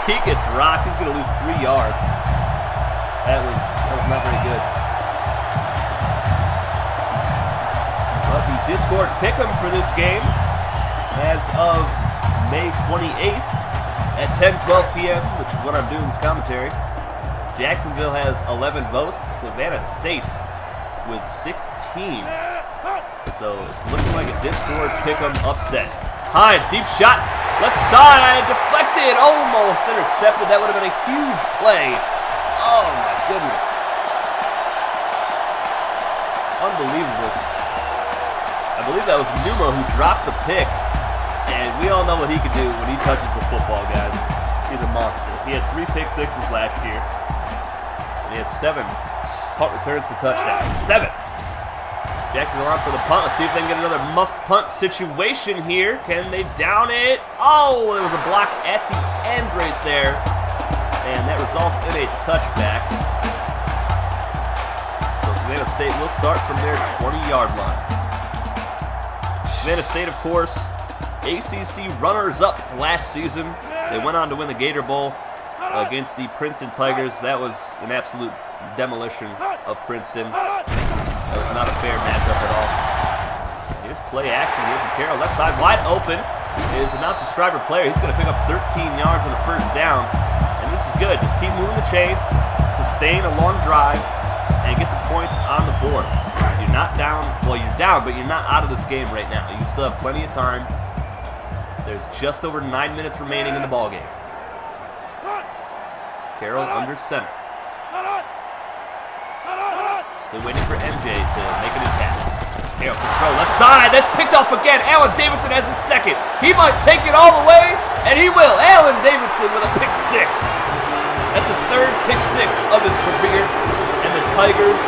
He gets rocked. He's going to lose 3 yards. That was not very good. But the Discord pick'em for this game, as of May 28th at 10:12 p.m., which is when I'm doing this commentary, Jacksonville has 11 votes. Savannah State with 16. So it's looking like a Discord pick'em upset. Hines, deep shot. Left side, deflected, almost intercepted. That would have been a huge play. Oh my goodness. Unbelievable. I believe that was Numa who dropped the pick. And we all know what he can do when he touches the football, guys. He's a monster. He had 3 pick sixes last year. And he has 7 punt returns for touchdowns. 7. Jacksonville on for the punt. Let's see if they can get another muffed punt situation here. Can they down it? Oh, there was a block at the end right there. And that results in a touchback. So Savannah State will start from their 20-yard line. Savannah State, of course, ACC runners-up last season. They went on to win the Gator Bowl against the Princeton Tigers. That was an absolute demolition of Princeton. That was not a fair matchup at all. Here's play action here from Carroll. Left side wide open. is a non-subscriber player. He's going to pick up 13 yards on the first down. And this is good. Just keep moving the chains, sustain a long drive, and get some points on the board. You're not down. Well, you're down, but you're not out of this game right now. You still have plenty of time. There's just over 9 minutes remaining in the ballgame. Carroll under center. Still waiting for MJ to make an impact. Carroll can throw left side. That's picked off again. Allen Davidson has his second. He might take it all the way, and he will. Allen Davidson with a pick six. That's his third pick six of his career, and the Tigers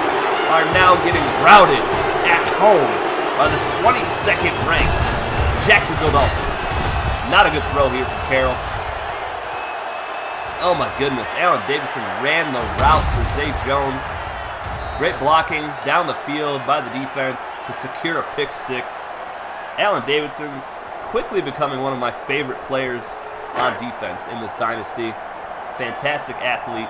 are now getting routed at home by the 22nd ranked Jacksonville Dolphins. Not a good throw here from Carroll. Oh my goodness, Allen Davidson ran the route for Zay Jones. Great blocking down the field by the defense to secure a pick six. Allen Davidson quickly becoming one of my favorite players on defense in this dynasty. Fantastic athlete.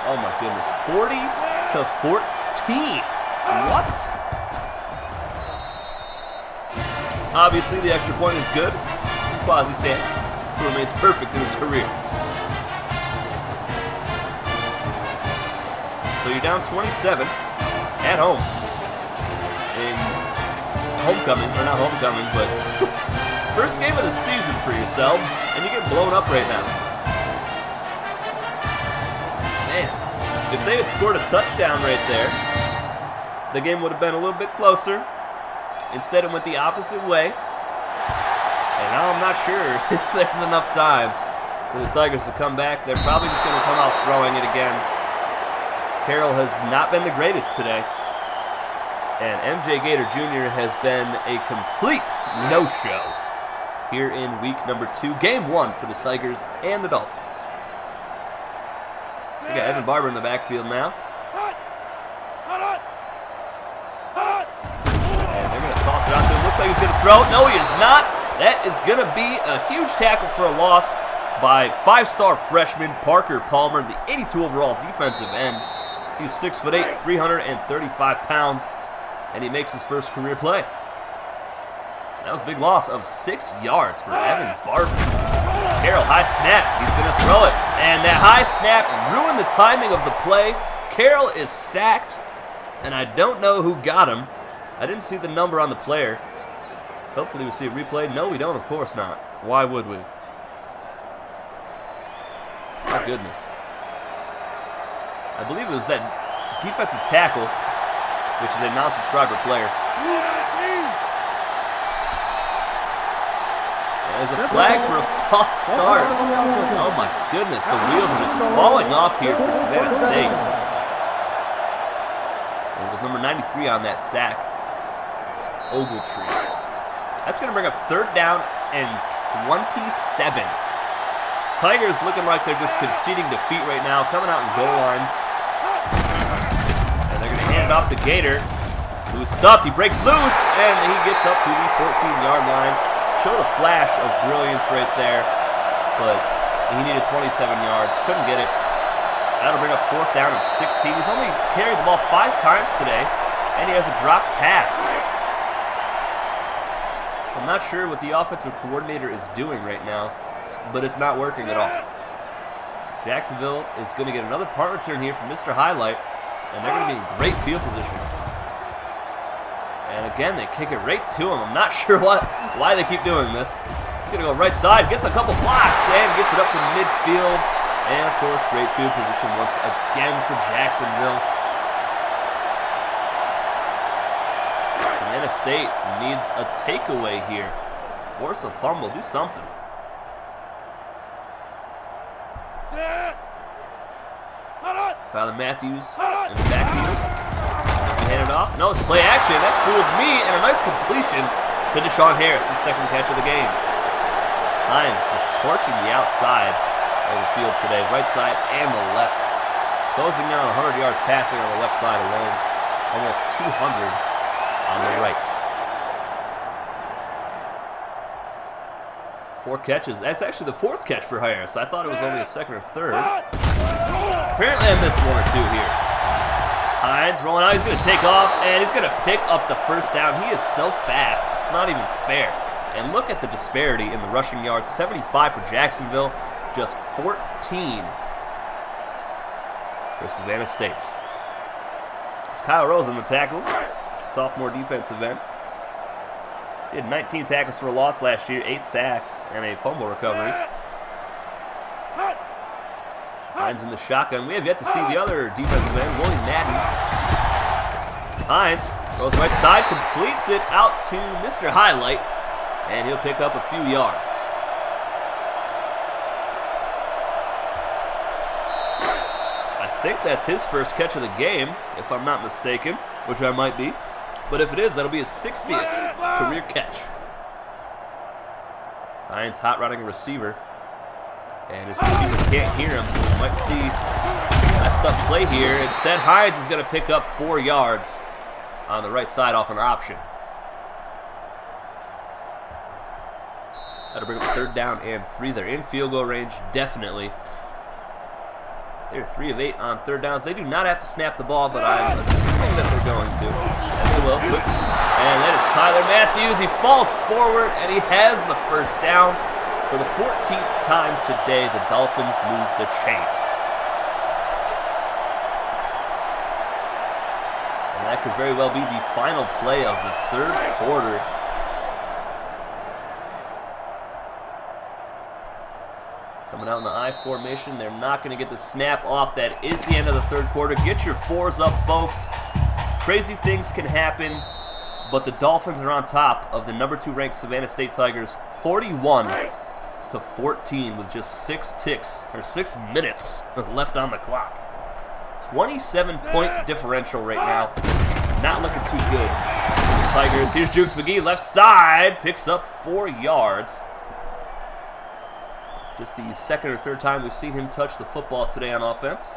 Oh my goodness, 40-14. What? Obviously, the extra point is good. Quasi Sanders, who remains perfect in his career. So you're down 27 at home. In homecoming, or not homecoming, but first game of the season for yourselves, and you get blown up right now. Man, if they had scored a touchdown right there, the game would have been a little bit closer. Instead, it went the opposite way. And now I'm not sure if there's enough time for the Tigers to come back. They're probably just going to come out throwing it again. Carroll has not been the greatest today. And MJ Gator Jr. has been a complete no-show here in week number 2. Game 1 for the Tigers and the Dolphins. We got Evan Barber in the backfield now. And they're going to toss it out to him. Looks like he's going to throw it. No, he is not. That is going to be a huge tackle for a loss by five-star freshman Parker Palmer, the 82 overall defensive end. He's 6'8", 335 pounds, and he makes his first career play. That was a big loss of 6 yards for Evan Barber. Carroll, high snap. He's going to throw it. And that high snap ruined the timing of the play. Carroll is sacked, and I don't know who got him. I didn't see the number on the player. Hopefully we see a replay. No, we don't, of course not. Why would we? My goodness. I believe it was that defensive tackle, which is a non-subscriber player. There's a flag for a false start. Oh my goodness, the wheels are just falling off here for Savannah State. And it was number 93 on that sack, Ogletree. That's going to bring up 3rd down and 27. Tigers looking like they're just conceding defeat right now, coming out in goal line. And they're going to hand it off to Gator, who's stuffed. He breaks loose, and he gets up to the 14-yard line. Showed a flash of brilliance right there, but he needed 27 yards. Couldn't get it. That'll bring up 4th down and 16. He's only carried the ball 5 times today, and he has a drop pass. I'm not sure what the offensive coordinator is doing right now, but it's not working at all. Jacksonville is going to get another punt return here from Mr. Highlight, and they're going to be in great field position. And again, they kick it right to him. I'm not sure why they keep doing this. He's going to go right side, gets a couple blocks, and gets it up to midfield. And, of course, great field position once again for Jacksonville. Savannah State needs a takeaway here. Force a fumble, do something. Tyler Matthews in the backfield. Hand it off. No, it's play action. That fooled me. And a nice completion to Deshaun Harris, his 2nd catch of the game. Hines just torching the outside of the field today, right side and the left. Closing down 100 yards passing on the left side alone. Almost 200 on the right. 4 catches. That's actually the 4th catch for Harris. I thought it was only a 2nd or 3rd. Apparently I missed 1 or 2 here. Hines rolling out. He's going to take off, and he's going to pick up the 1st down. He is so fast. It's not even fair. And look at the disparity in the rushing yards. 75 for Jacksonville, just 14 for Savannah State. It's Kyle Rose in the tackle, sophomore defensive end. He had 19 tackles for a loss last year, 8 sacks, and a fumble recovery. Hines in the shotgun. We have yet to see the other defensive end, Willie Madden. Hines goes right side, completes it out to Mr. Highlight, and he'll pick up a few yards. I think that's his first catch of the game, if I'm not mistaken, which I might be. But if it is, that'll be his 60th career catch. Hines hot rodding a receiver. And his receiver can't hear him, so we might see a messed up play here. Instead, Hines is going to pick up 4 yards on the right side off an option. That'll bring up 3rd down and 3. They're in field goal range, definitely. They're 3 of 8 on 3rd downs. They do not have to snap the ball, but I'm assuming that they're going to. And they will. And that is Tyler Matthews. He falls forward, and he has the 1st down. For the 14th time today, the Dolphins move the chains. And that could very well be the final play of the 3rd quarter. Coming out in the I formation, they're not going to get the snap off. That is the end of the 3rd quarter. Get your 4s up, folks. Crazy things can happen, but the Dolphins are on top of the number 2 ranked Savannah State Tigers, 41-14 with just 6 minutes left on the clock. 27-point differential right now. Not looking too good. The Tigers. Here's Jukes McGee, left side, picks up 4 yards. Just the 2nd or 3rd time we've seen him touch the football today on offense.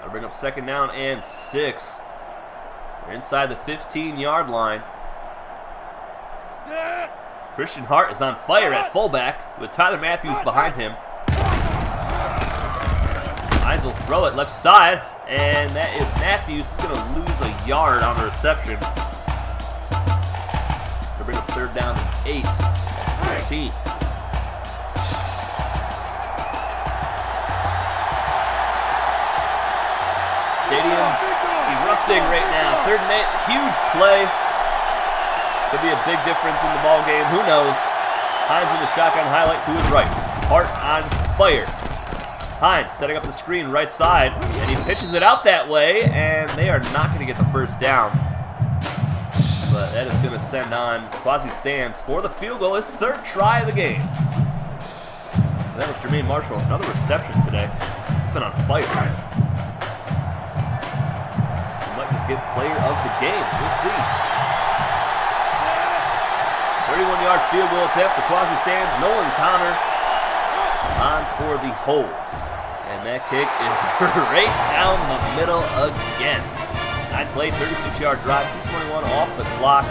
I'll bring up 2nd down and 6. We're inside the 15-yard line. Christian Hart is on fire at fullback with Tyler Matthews behind him. Hines will throw it left side, and that is Matthews. He's going to lose a yard on the reception. They'll bring up 3rd down and 8. 13. Stadium erupting right now. 3rd and 8, huge play. Could be a big difference in the ball game. Who knows? Hines in the shotgun, highlight to his right. Hart on fire. Hines setting up the screen right side, and he pitches it out that way, and they are not going to get the 1st down. But that is going to send on Quasi Sands for the field goal, his 3rd try of the game. That was Jermaine Marshall, another reception today. He's been on fire. Get player of the game. We'll see. 31-yard field goal attempt for Quasi Sands. Nolan Connor on for the hold. And that kick is right down the middle again. 9-play, 36-yard drive, 2:21 off the clock.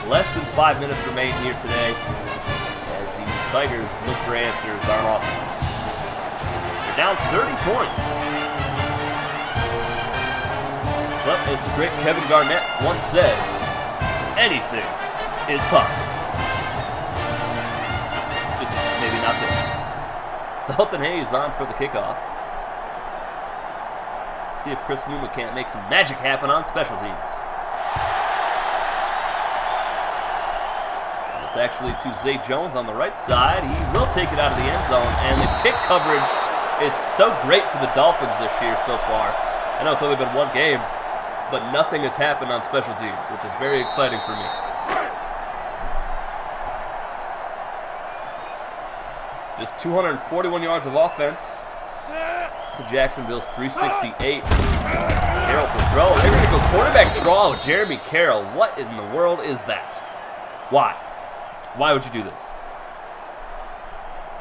Less than 5 minutes remain here today as the Tigers look for answers on offense. They're down 30 points. But as the great Kevin Garnett once said, anything is possible. Just maybe not this. Dalton Hayes on for the kickoff. See if Chris Newman can't make some magic happen on special teams. It's actually to Zay Jones on the right side. He will take it out of the end zone, and the kick coverage is so great for the Dolphins this year so far. I know it's only been 1 game, but nothing has happened on special teams, which is very exciting for me. Just 241 yards of offense to Jacksonville's 368. Carroll to throw. They're going to go quarterback draw with Jeremy Carroll. What in the world is that? Why? Why would you do this?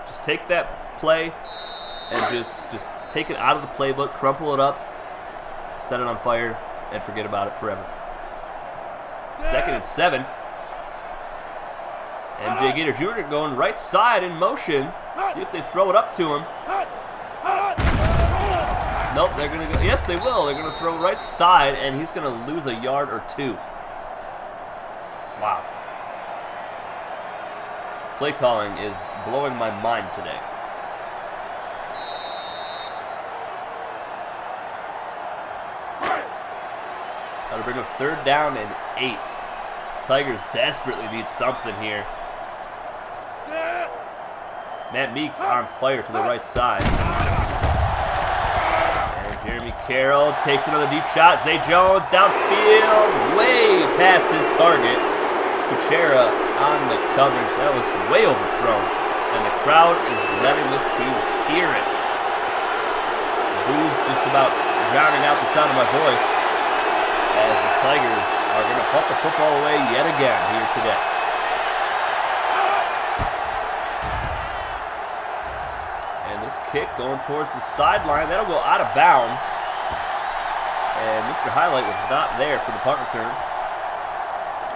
Just take that play and just take it out of the playbook, crumple it up, set it on fire, and forget about it forever. 2nd and 7. MJ Gator Jr. going right side in motion. See if they throw it up to him. Nope, they're going to go. Yes, they will. They're going to throw right side, and he's going to lose a yard or two. Wow. Play calling is blowing my mind today. Got to bring up 3rd down and 8. Tigers desperately need something here. Matt Meeks on fire to the right side. And Jeremy Carroll takes another deep shot. Zay Jones downfield, way past his target. Kuchera on the coverage. That was way overthrown. And the crowd is letting this team hear it. Booze just about drowning out the sound of my voice as the Tigers are going to punt the football away yet again here today. And this kick going towards the sideline. That'll go out of bounds. And Mr. Highlight was not there for the punt return.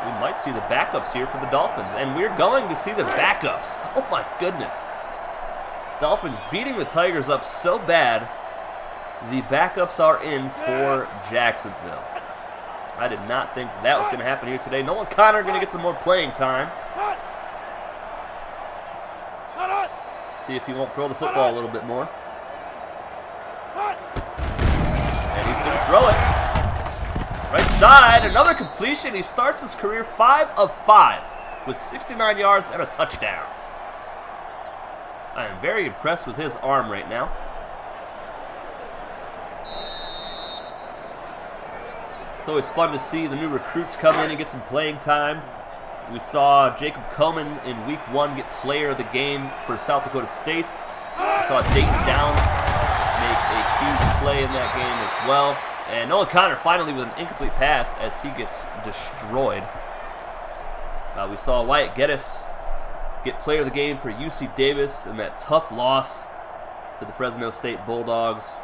We might see the backups here for the Dolphins. And we're going to see the backups. Oh my goodness. Dolphins beating the Tigers up so bad, the backups are in for Jacksonville. I did not think that was going to happen here today. Nolan Connor going to get some more playing time. See if he won't throw the football a little bit more. And he's going to throw it. Right side, another completion. He starts his career 5 of 5 with 69 yards and a touchdown. I am very impressed with his arm right now. It's always fun to see the new recruits come in and get some playing time. We saw Jacob Coleman in week 1 get player of the game for South Dakota State. We saw Dayton Down make a huge play in that game as well. And Nolan Connor finally with an incomplete pass as he gets destroyed. We saw Wyatt Geddes get player of the game for UC Davis in that tough loss to the Fresno State Bulldogs.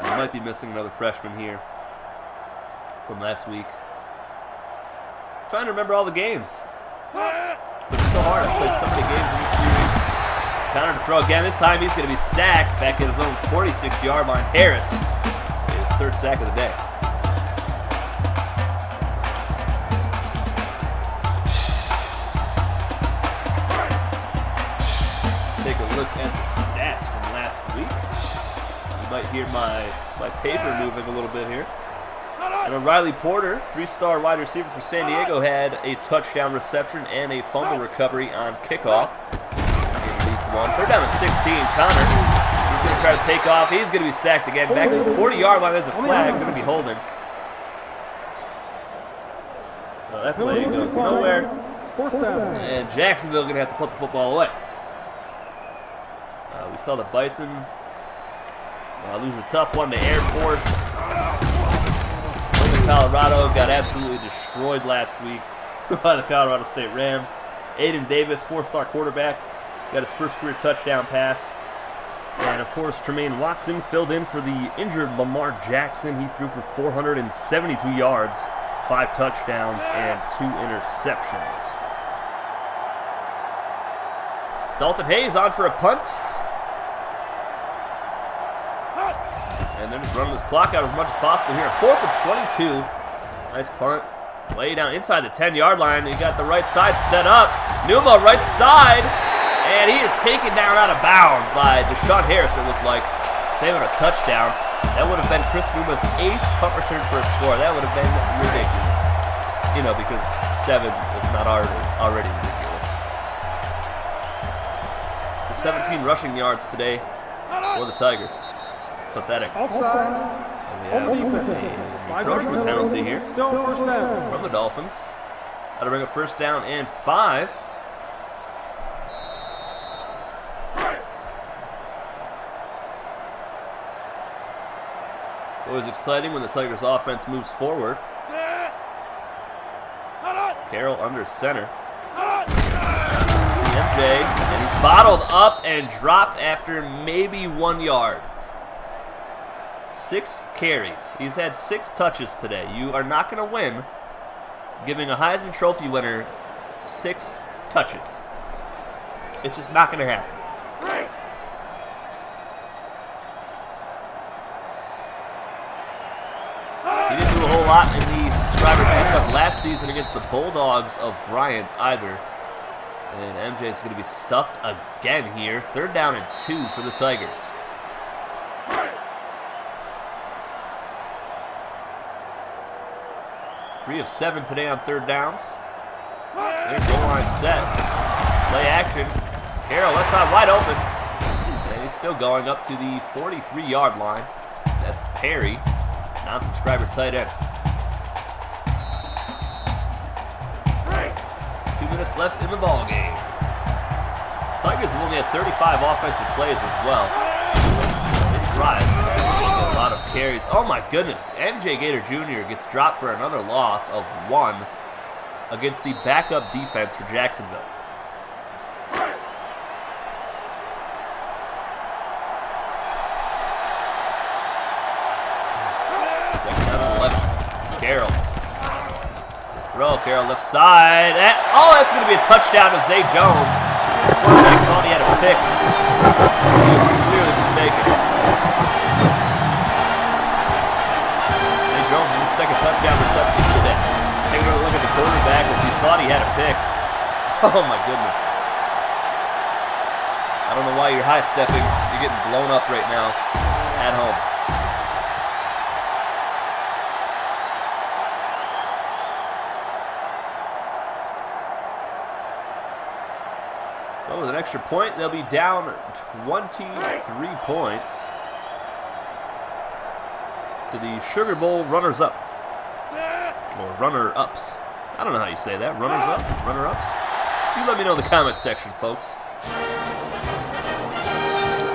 We might be missing another freshman here from last week. Trying to remember all the games. It's so hard. I played so many games in this series. Connor to throw again. This time he's going to be sacked back at his own 46-yard line. Harris, his 3rd sack of the day. Take a look at the stats from last week. You might hear my paper moving a little bit here. And Riley Porter, 3-star wide receiver for San Diego, had a touchdown reception and a fumble recovery on kickoff in week 1. 3rd down and 16. Connor, he's going to try to take off. He's going to be sacked again. Back at the 40-yard line, there's a flag. Going to be holding. So that play goes nowhere. And Jacksonville going to have to put the football away. We saw the Bison lose a tough one to Air Force. Colorado got absolutely destroyed last week by the Colorado State Rams. Aiden Davis, 4-star quarterback, got his first career touchdown pass. And, of course, Tremaine Watson filled in for the injured Lamar Jackson. He threw for 472 yards, 5 touchdowns, and 2 interceptions. Dalton Hayes on for a punt. And then just running this clock out as much as possible here. 4th and 22. Nice punt. Way down inside the 10-yard line. You got the right side set up. Numa right side. And he is taken down out of bounds by Deshaun Harris, it looked like. Saving a touchdown. That would have been Chris Numa's 8th punt return for a score. That would have been ridiculous. You know, because 7 is not already ridiculous. For 17 rushing yards today for the Tigers. Pathetic. Offsides. And we have a encroachment penalty here Still 1st down. from the Dolphins. How to bring up 1st down and 5. It's always exciting when the Tigers offense moves forward. Carroll under center. CMJ, and he's bottled up and dropped after maybe 1 yard. 6 carries. He's had 6 touches today. You are not going to win giving a Heisman Trophy winner 6 touches. It's just not going to happen. He didn't do a whole lot in the subscriber matchup last season against the Bulldogs of Bryant either. And MJ is going to be stuffed again here. 3rd down and 2 for the Tigers. Three of 7 today on 3rd downs. There's goal line set. Play action. Carroll left side wide open. And he's still going up to the 43-yard line. That's Perry, non-subscriber tight end. 2 minutes left in the ball game. Tigers have only had 35 offensive plays as well. They thrive. A lot of carries. Oh my goodness. MJ Gator Jr. gets dropped for another loss of 1 against the backup defense for Jacksonville. Second down and 11. Carroll. The throw. Carroll left side. That's going to be a touchdown to Zay Jones. Quarterback thought he had a pick. He was clearly mistaken. Zay Jones is his second touchdown reception today. Taking a look at the quarterback as he thought he had a pick. Oh my goodness. I don't know why you're high stepping. You're getting blown up right now at home. Well, with an extra point, they'll be down 23 points to the Sugar Bowl runners-up. Or runner-ups. I don't know how you say that. Runners-up? Runner-ups? You let me know in the comments section, folks.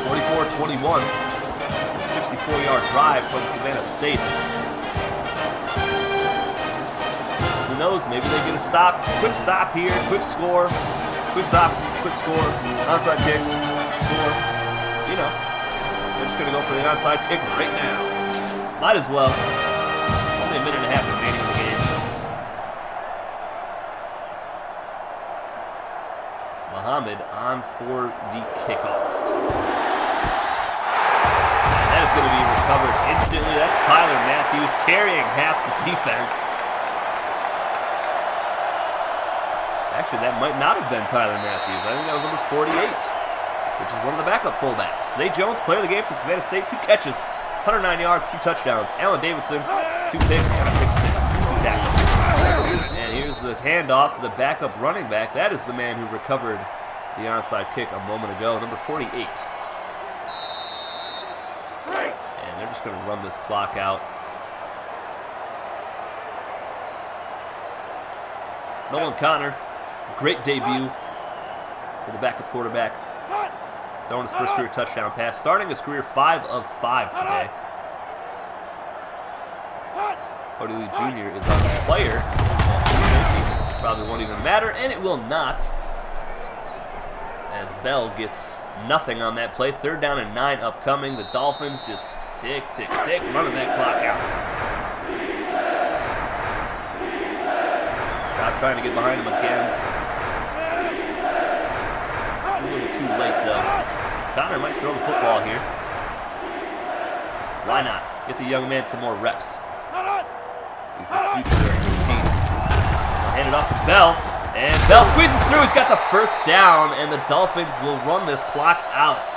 44-21. 64-yard drive from Savannah State. Who knows? Maybe they get a stop. Quick stop here. Quick score. Quick stop. Quick score. Onside kick. Score. You know. They're just going to go for the onside kick right now. Might as well. Only a minute and a half remaining in the game. Muhammad on for the kickoff. That is going to be recovered instantly. That's Tyler Matthews carrying half the defense. Actually, that might not have been Tyler Matthews. I think that was number 48, which is one of the backup fullbacks. Zay Jones, player of the game for Savannah State, 2 catches, 109 yards, 2 touchdowns. Allen Davidson, 2 picks, and a pick 6, 2 tackles. And here's the handoff to the backup running back. That is the man who recovered the onside kick a moment ago, number 48. And they're just going to run this clock out. Nolan Connor, great debut for the backup quarterback. Throwing his first career touchdown pass, starting his career 5 of 5 today. Cody Lee Jr. is on the player. Probably won't even matter, and it will not. As Bell gets nothing on that play. 3rd down and 9 upcoming. The Dolphins just tick, tick, tick, running that clock out. Crowd trying to get behind him again. It's a little too late, though. Connor might throw the football here. Why not? Get the young man some more reps. He's the future of this team. I'll hand it off to Bell. And Bell squeezes through. He's got the first down, and the Dolphins will run this clock out.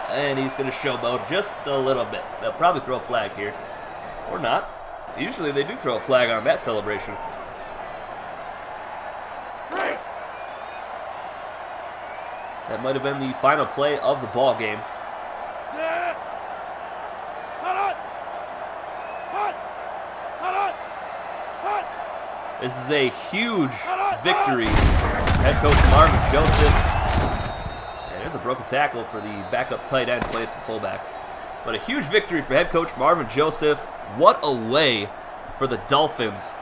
And he's going to showboat just a little bit. They'll probably throw a flag here. Or not. Usually they do throw a flag on that celebration. That might have been the final play of the ball game. This is a huge victory. Head coach Marvin Joseph. And there's a broken tackle for the backup tight end, playing some fullback. But a huge victory for head coach Marvin Joseph. What a way for the Dolphins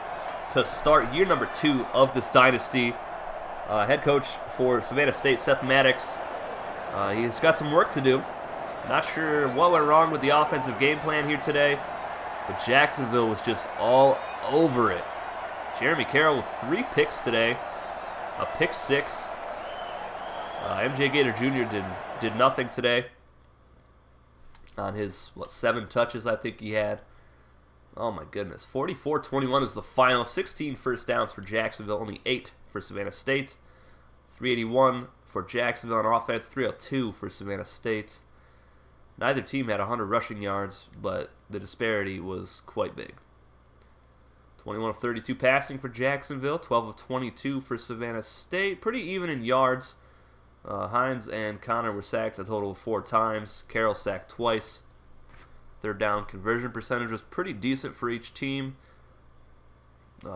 to start year number 2 of this dynasty. Head coach for Savannah State, Seth Maddox. He's got some work to do. Not sure what went wrong with the offensive game plan here today, but Jacksonville was just all over it. Jeremy Carroll with 3 picks today, a pick 6. MJ Gator Jr. did nothing today on his 7 touches I think he had. Oh my goodness. 44-21 is the final. 16 first downs for Jacksonville, only 8 for Savannah State. 381 for Jacksonville on offense, 302 for Savannah State. Neither team had 100 rushing yards, but the disparity was quite big. 21 of 32 passing for Jacksonville, 12 of 22 for Savannah State. Pretty even in yards. Hines and Connor were sacked a total of 4 times. Carroll sacked twice. Third down conversion percentage was pretty decent for each team.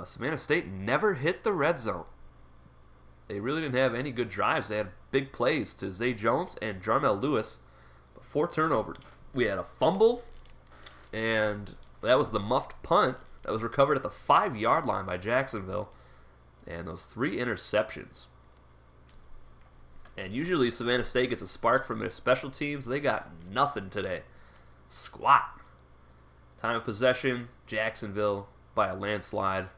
Savannah State never hit the red zone. They really didn't have any good drives. They had big plays to Zay Jones and Jarmel Lewis, but 4 turnovers. We had a fumble, and that was the muffed punt that was recovered at the 5-yard line by Jacksonville, and those 3 interceptions. And usually Savannah State gets a spark from their special teams. They got nothing today. Squat. Time of possession, Jacksonville by a landslide.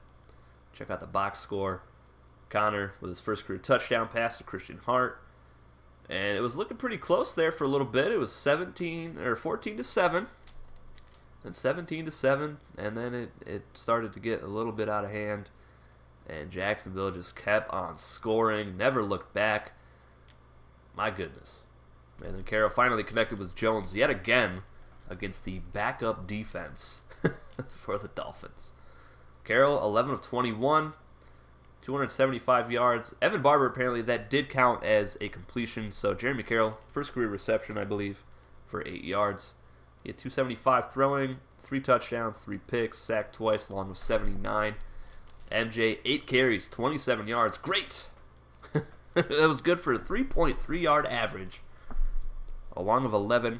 Check out the box score. Connor with his first career touchdown pass to Christian Hart. And it was looking pretty close there for a little bit. It was 14-7. And 17-7. And then it started to get a little bit out of hand. And Jacksonville just kept on scoring. Never looked back. My goodness. And then Carroll finally connected with Jones yet again against the backup defense for the Dolphins. Carroll, 11 of 21, 275 yards. Evan Barber, apparently, that did count as a completion. So Jeremy Carroll, first career reception, I believe, for 8 yards. He had 275 throwing, 3 touchdowns, 3 picks, sacked twice, along with 79. MJ, 8 carries, 27 yards. Great! That was good for a 3.3 yard average. Along with 11.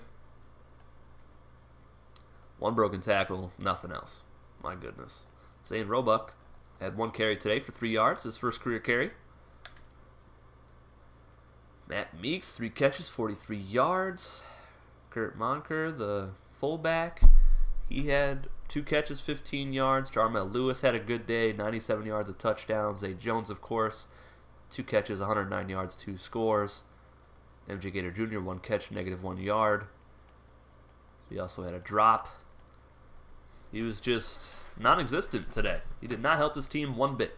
1 broken tackle, nothing else. My goodness. Zane Roebuck had 1 carry today for 3 yards, his first career carry. Matt Meeks, 3 catches, 43 yards. Kurt Monker, the fullback, he had 2 catches, 15 yards. Jarmel Lewis had a good day, 97 yards, a touchdown. Zay Jones, of course, 2 catches, 109 yards, 2 scores. MJ Gator Jr., 1 catch, -1 yard. He also had a drop. He was just non-existent today. He did not help his team one bit.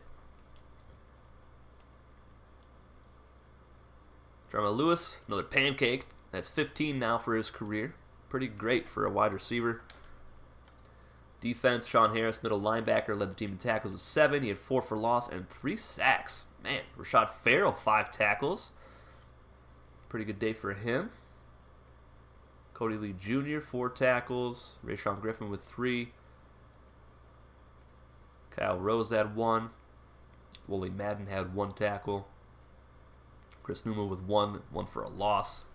Jarmel Lewis, another pancake. That's 15 now for his career. Pretty great for a wide receiver. Defense, Sean Harris, middle linebacker, led the team in tackles with 7. He had 4 for loss and 3 sacks. Man, Rashad Farrell, 5 tackles. Pretty good day for him. Cody Lee Jr., 4 tackles. Rashawn Griffin with 3. Kyle Rose had 1. Wooly Madden had 1 tackle. Chris Newman with 1 for a loss.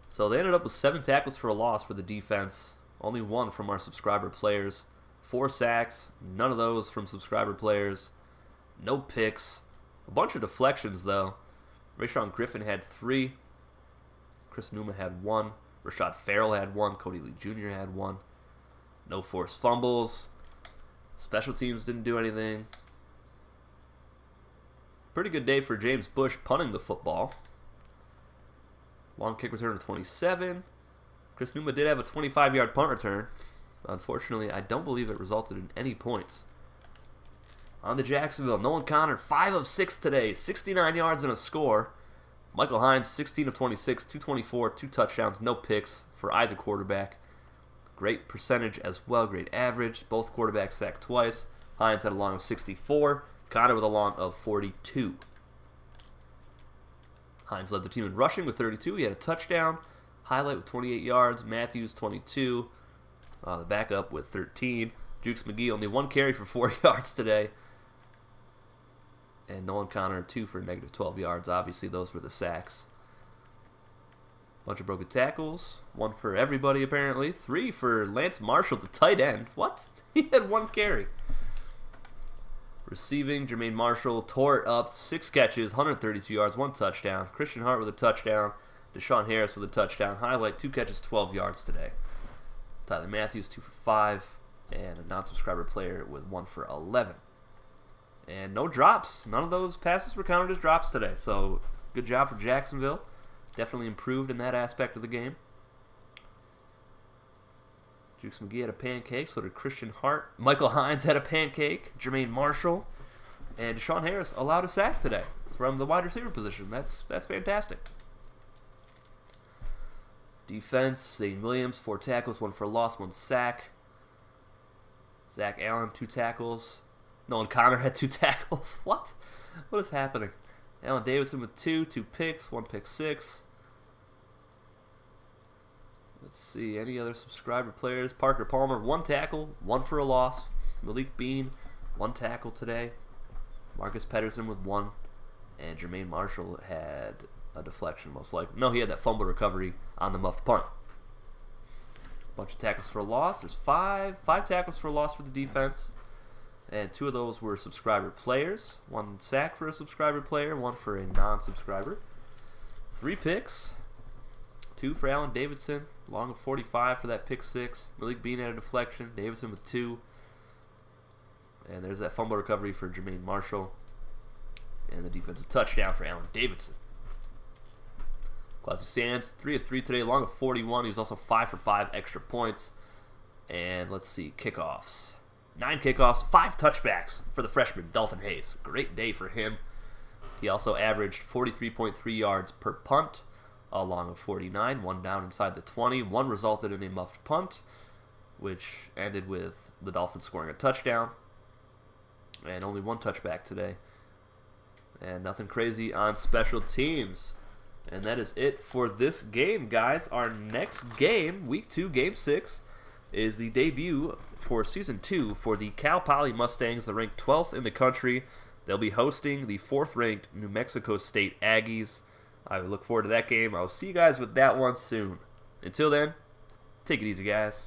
So they ended up with 7 tackles for a loss for the defense. Only 1 from our subscriber players. 4 sacks, none of those from subscriber players. No picks. A bunch of deflections, though. Rashawn Griffin had 3. Chris Newman had 1. Rashad Farrell had 1. Cody Lee Jr. had 1. No forced fumbles. Special teams didn't do anything. Pretty good day for James Bush punting the football. Long kick return of 27. Chris Newman did have a 25-yard punt return. Unfortunately, I don't believe it resulted in any points. On to Jacksonville, Nolan Connor, 5 of 6 today, 69 yards and a score. Michael Hines, 16 of 26, 224, 2 touchdowns, no picks for either quarterback. Great percentage as well, great average. Both quarterbacks sacked twice. Hines had a long of 64. Connor with a long of 42. Hines led the team in rushing with 32. He had a touchdown. Highlight with 28 yards. Matthews, 22. The backup with 13. Jukes McGee, only 1 carry for 4 yards today. And Nolan Connor, 2 for -12 yards. Obviously, those were the sacks. Bunch of broken tackles. 1 for everybody, apparently. 3 for Lance Marshall, the tight end. What? He had 1 carry. Receiving, Jermaine Marshall tore it up. 6 catches, 132 yards, 1 touchdown. Christian Hart with a touchdown. Deshaun Harris with a touchdown. Highlight, 2 catches, 12 yards today. Tyler Matthews, 2 for 5. And a non-subscriber player with 1 for 11. And no drops. None of those passes were counted as drops today. So, good job for Jacksonville. Definitely improved in that aspect of the game. Jukes McGee had a pancake. So did Christian Hart. Michael Hines had a pancake. Jermaine Marshall. And Deshaun Harris allowed a sack today from the wide receiver position. That's fantastic. Defense, Zane Williams, 4 tackles, 1 for a loss, 1 sack. Zach Allen, 2 tackles. Nolan Connor had 2 tackles. What? What is happening? Allen Davidson with 2 picks, 1 pick 6. Let's see, any other subscriber players? Parker Palmer, 1 tackle, 1 for a loss. Malik Bean, 1 tackle today. Marcus Pedersen with 1. And Jermaine Marshall had a deflection, most likely. No, he had that fumble recovery on the muffed punt. Bunch of tackles for a loss. There's 5 tackles for a loss for the defense. And 2 of those were subscriber players. 1 sack for a subscriber player, 1 for a non-subscriber. 3 picks. 2 for Allen Davidson. Long of 45 for that pick 6. Malik Bean had a deflection. Davidson with 2. And there's that fumble recovery for Jermaine Marshall. And the defensive touchdown for Allen Davidson. Quasi Sands, 3 of 3 today, long of 41. He was also 5 for 5 extra points. And let's see, kickoffs. 9 kickoffs, 5 touchbacks for the freshman, Dalton Hayes. Great day for him. He also averaged 43.3 yards per punt, a long of 49, 1 down inside the 20. 1 resulted in a muffed punt, which ended with the Dolphins scoring a touchdown. And only 1 touchback today. And nothing crazy on special teams. And that is it for this game, guys. Our next game, Week 2, Game 6, is the debut for Season 2 for the Cal Poly Mustangs, the ranked 12th in the country. They'll be hosting the 4th-ranked New Mexico State Aggies. I look forward to that game. I'll see you guys with that one soon. Until then, take it easy, guys.